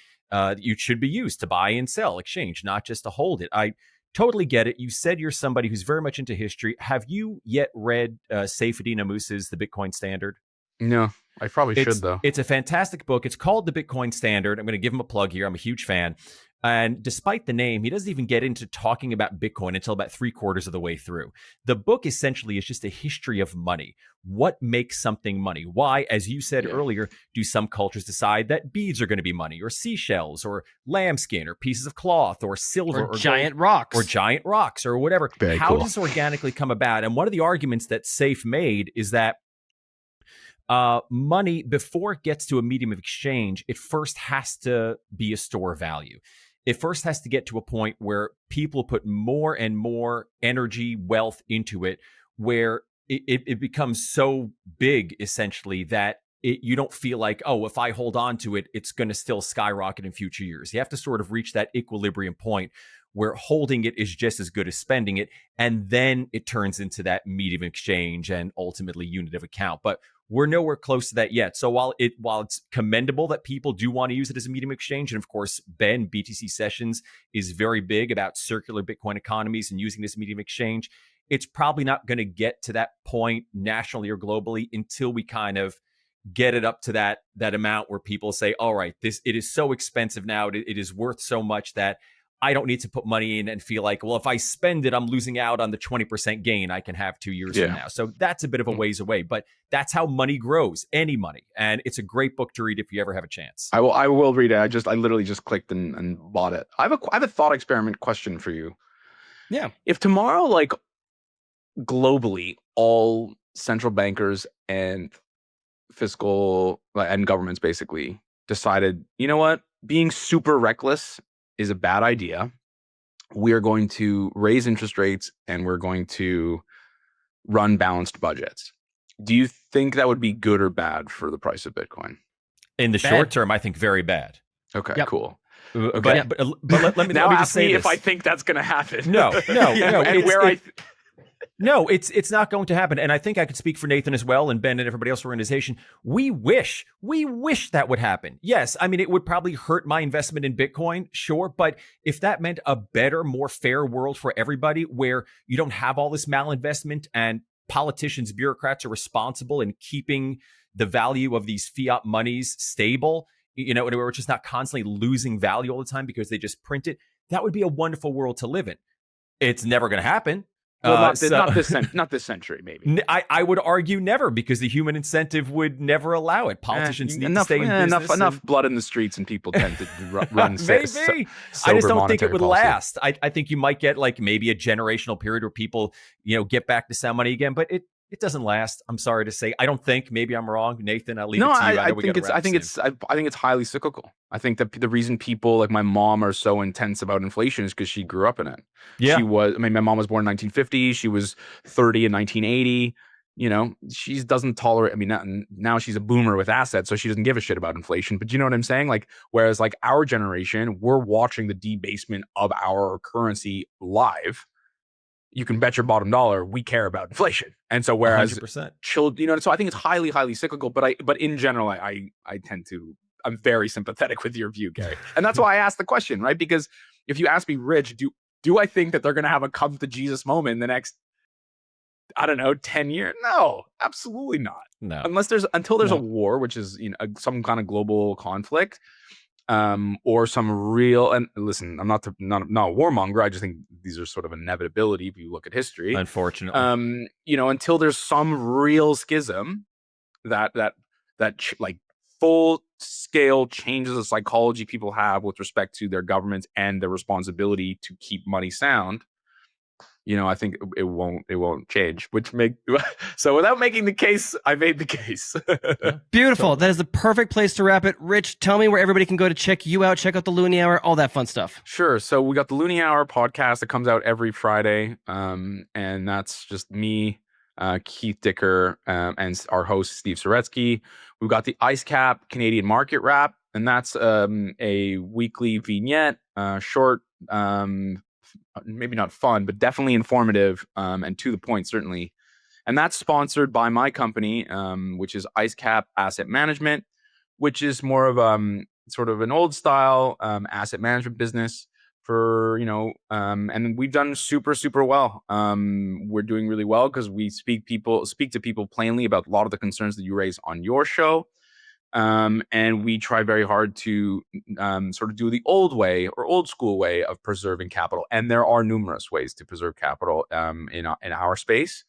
Speaker 2: you should be used to buy and sell, exchange, not just to hold it. I totally get it. You said you're somebody who's very much into history. Have you yet read Seyfedin Ammus's The Bitcoin Standard?
Speaker 1: No, I probably should, though.
Speaker 2: It's a fantastic book. It's called The Bitcoin Standard. I'm going to give him a plug here. I'm a huge fan. And despite the name, he doesn't even get into talking about Bitcoin until about 3/4 of the way through. The book essentially is just a history of money. What makes something money? Why, as you said earlier, do some cultures decide that beads are going to be money, or seashells, or lambskin, or pieces of cloth, or silver,
Speaker 3: or giant rocks,
Speaker 2: or whatever?
Speaker 1: Very
Speaker 2: How
Speaker 1: cool.
Speaker 2: does this organically come about? And one of the arguments that Safe made is that money, before it gets to a medium of exchange, it first has to be a store of value. It first has to get to a point where people put more and more energy, wealth into it, where it becomes so big, essentially, that you don't feel like, oh, if I hold on to it, it's going to still skyrocket in future years. You have to sort of reach that equilibrium point where holding it is just as good as spending it. And then it turns into that medium of exchange and ultimately unit of account. But we're nowhere close to that yet. So while it's commendable that people do want to use it as a medium of exchange, and of course, BTC Sessions is very big about circular Bitcoin economies and using this medium of exchange, it's probably not going to get to that point nationally or globally until we kind of get it up to that amount where people say, all right, it is so expensive now, it is worth so much that I don't need to put money in and feel like, well, if I spend it, I'm losing out on the 20% gain I can have 2 years from now. So that's a bit of a ways away, but that's how money grows, any money. And it's a great book to read if you ever have a chance.
Speaker 1: I will read it. I literally just clicked and bought it. I have a thought experiment question for you.
Speaker 3: Yeah.
Speaker 1: If tomorrow, like globally, all central bankers and fiscal and governments basically decided, you know what, being super reckless is a bad idea. We are going to raise interest rates and we're going to run balanced budgets. Do you think that would be good or bad for the price of Bitcoin?
Speaker 2: In the short term, I think very bad.
Speaker 1: Okay, cool.
Speaker 2: Okay. But let me just say
Speaker 1: if I think that's going to happen.
Speaker 2: No.
Speaker 1: No,
Speaker 2: it's not going to happen. And I think I could speak for Nathan as well, and Ben and everybody else in our organization. We wish that would happen. Yes, I mean, it would probably hurt my investment in Bitcoin, sure. But if that meant a better, more fair world for everybody, where you don't have all this malinvestment and politicians, bureaucrats are responsible in keeping the value of these fiat monies stable where it's just not constantly losing value all the time because they just print it. That would be a wonderful world to live in. It's never going to happen.
Speaker 1: Well, not this century, maybe.
Speaker 2: I would argue never, because the human incentive would never allow it. Politicians need to stay in business.
Speaker 1: Enough blood in the streets, and people tend to run.
Speaker 2: Maybe. I just don't think it would last. I think you might get like maybe a generational period where people, get back to sound money again, but it doesn't last. I'm sorry to say. I don't think. Maybe I'm wrong, Nathan. I'll leave it to you.
Speaker 1: I think it's highly cyclical. I think that the reason people like my mom are so intense about inflation is because she grew up in it.
Speaker 2: Yeah.
Speaker 1: My mom was born in 1950. She was 30 in 1980. She doesn't tolerate. Now she's a boomer with assets, so she doesn't give a shit about inflation. But you know what I'm saying? Like, whereas like our generation, we're watching the debasement of our currency live. You can bet your bottom dollar we care about inflation. And so whereas
Speaker 2: 100%.
Speaker 1: children, so I think it's highly, highly cyclical, but in general, I'm very sympathetic with your view, Gary. And that's why I asked the question, right? Because if you ask me, Rich, do I think that they're going to have a come to Jesus moment in the next, 10 years? No, absolutely not.
Speaker 2: No.
Speaker 1: Until there's a war, which is, some kind of global conflict, or some real, and listen, I'm not a warmonger. I just think these are sort of inevitability if you look at history.
Speaker 2: Unfortunately,
Speaker 1: until there's some real schism that full scale changes the psychology people have with respect to their governments and their responsibility to keep money sound. I think it won't change. So without making the case, I made the case.
Speaker 3: Beautiful. That is the perfect place to wrap it. Rich, tell me where everybody can go to check you out, check out the Loonie Hour, all that fun stuff.
Speaker 1: Sure. So we got the Loonie Hour podcast that comes out every Friday, and that's just me, Keith Dicker, and our host Steve Soretsky. We've got the IceCap Canadian Market Wrap, and that's a weekly vignette, short. Maybe not fun, but definitely informative, and to the point, certainly. And that's sponsored by my company, which is IceCap Asset Management, which is more of sort of an old style asset management business for, and we've done super, super well. We're doing really well because we speak to people plainly about a lot of the concerns that you raise on your show. And we try very hard to sort of do the old way or old school way of preserving capital. And there are numerous ways to preserve capital in our space.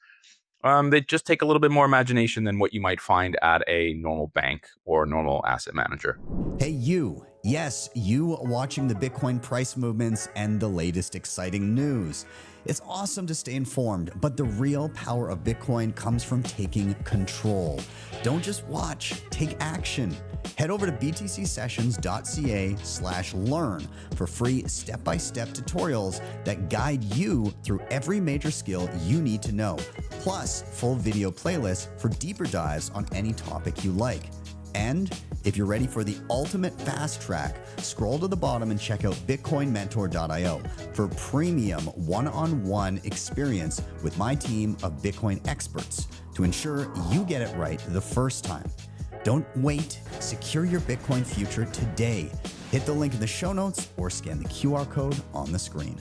Speaker 1: They just take a little bit more imagination than what you might find at a normal bank or normal asset manager.
Speaker 6: Hey, you. Yes, you watching the Bitcoin price movements and the latest exciting news. It's awesome to stay informed, but the real power of Bitcoin comes from taking control. Don't just watch, take action. Head over to btcsessions.ca/learn for free step-by-step tutorials that guide you through every major skill you need to know, plus full video playlists for deeper dives on any topic you like. And if you're ready for the ultimate fast track, scroll to the bottom and check out bitcoinmentor.io for premium one-on-one experience with my team of Bitcoin experts to ensure you get it right the first time. Don't wait. Secure your Bitcoin future today. Hit the link in the show notes or scan the QR code on the screen.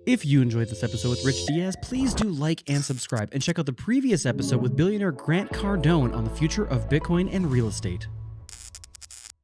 Speaker 4: If you enjoyed this episode with Rich Diaz, please do like and subscribe, and check out the previous episode with billionaire Grant Cardone on the future of Bitcoin and real estate.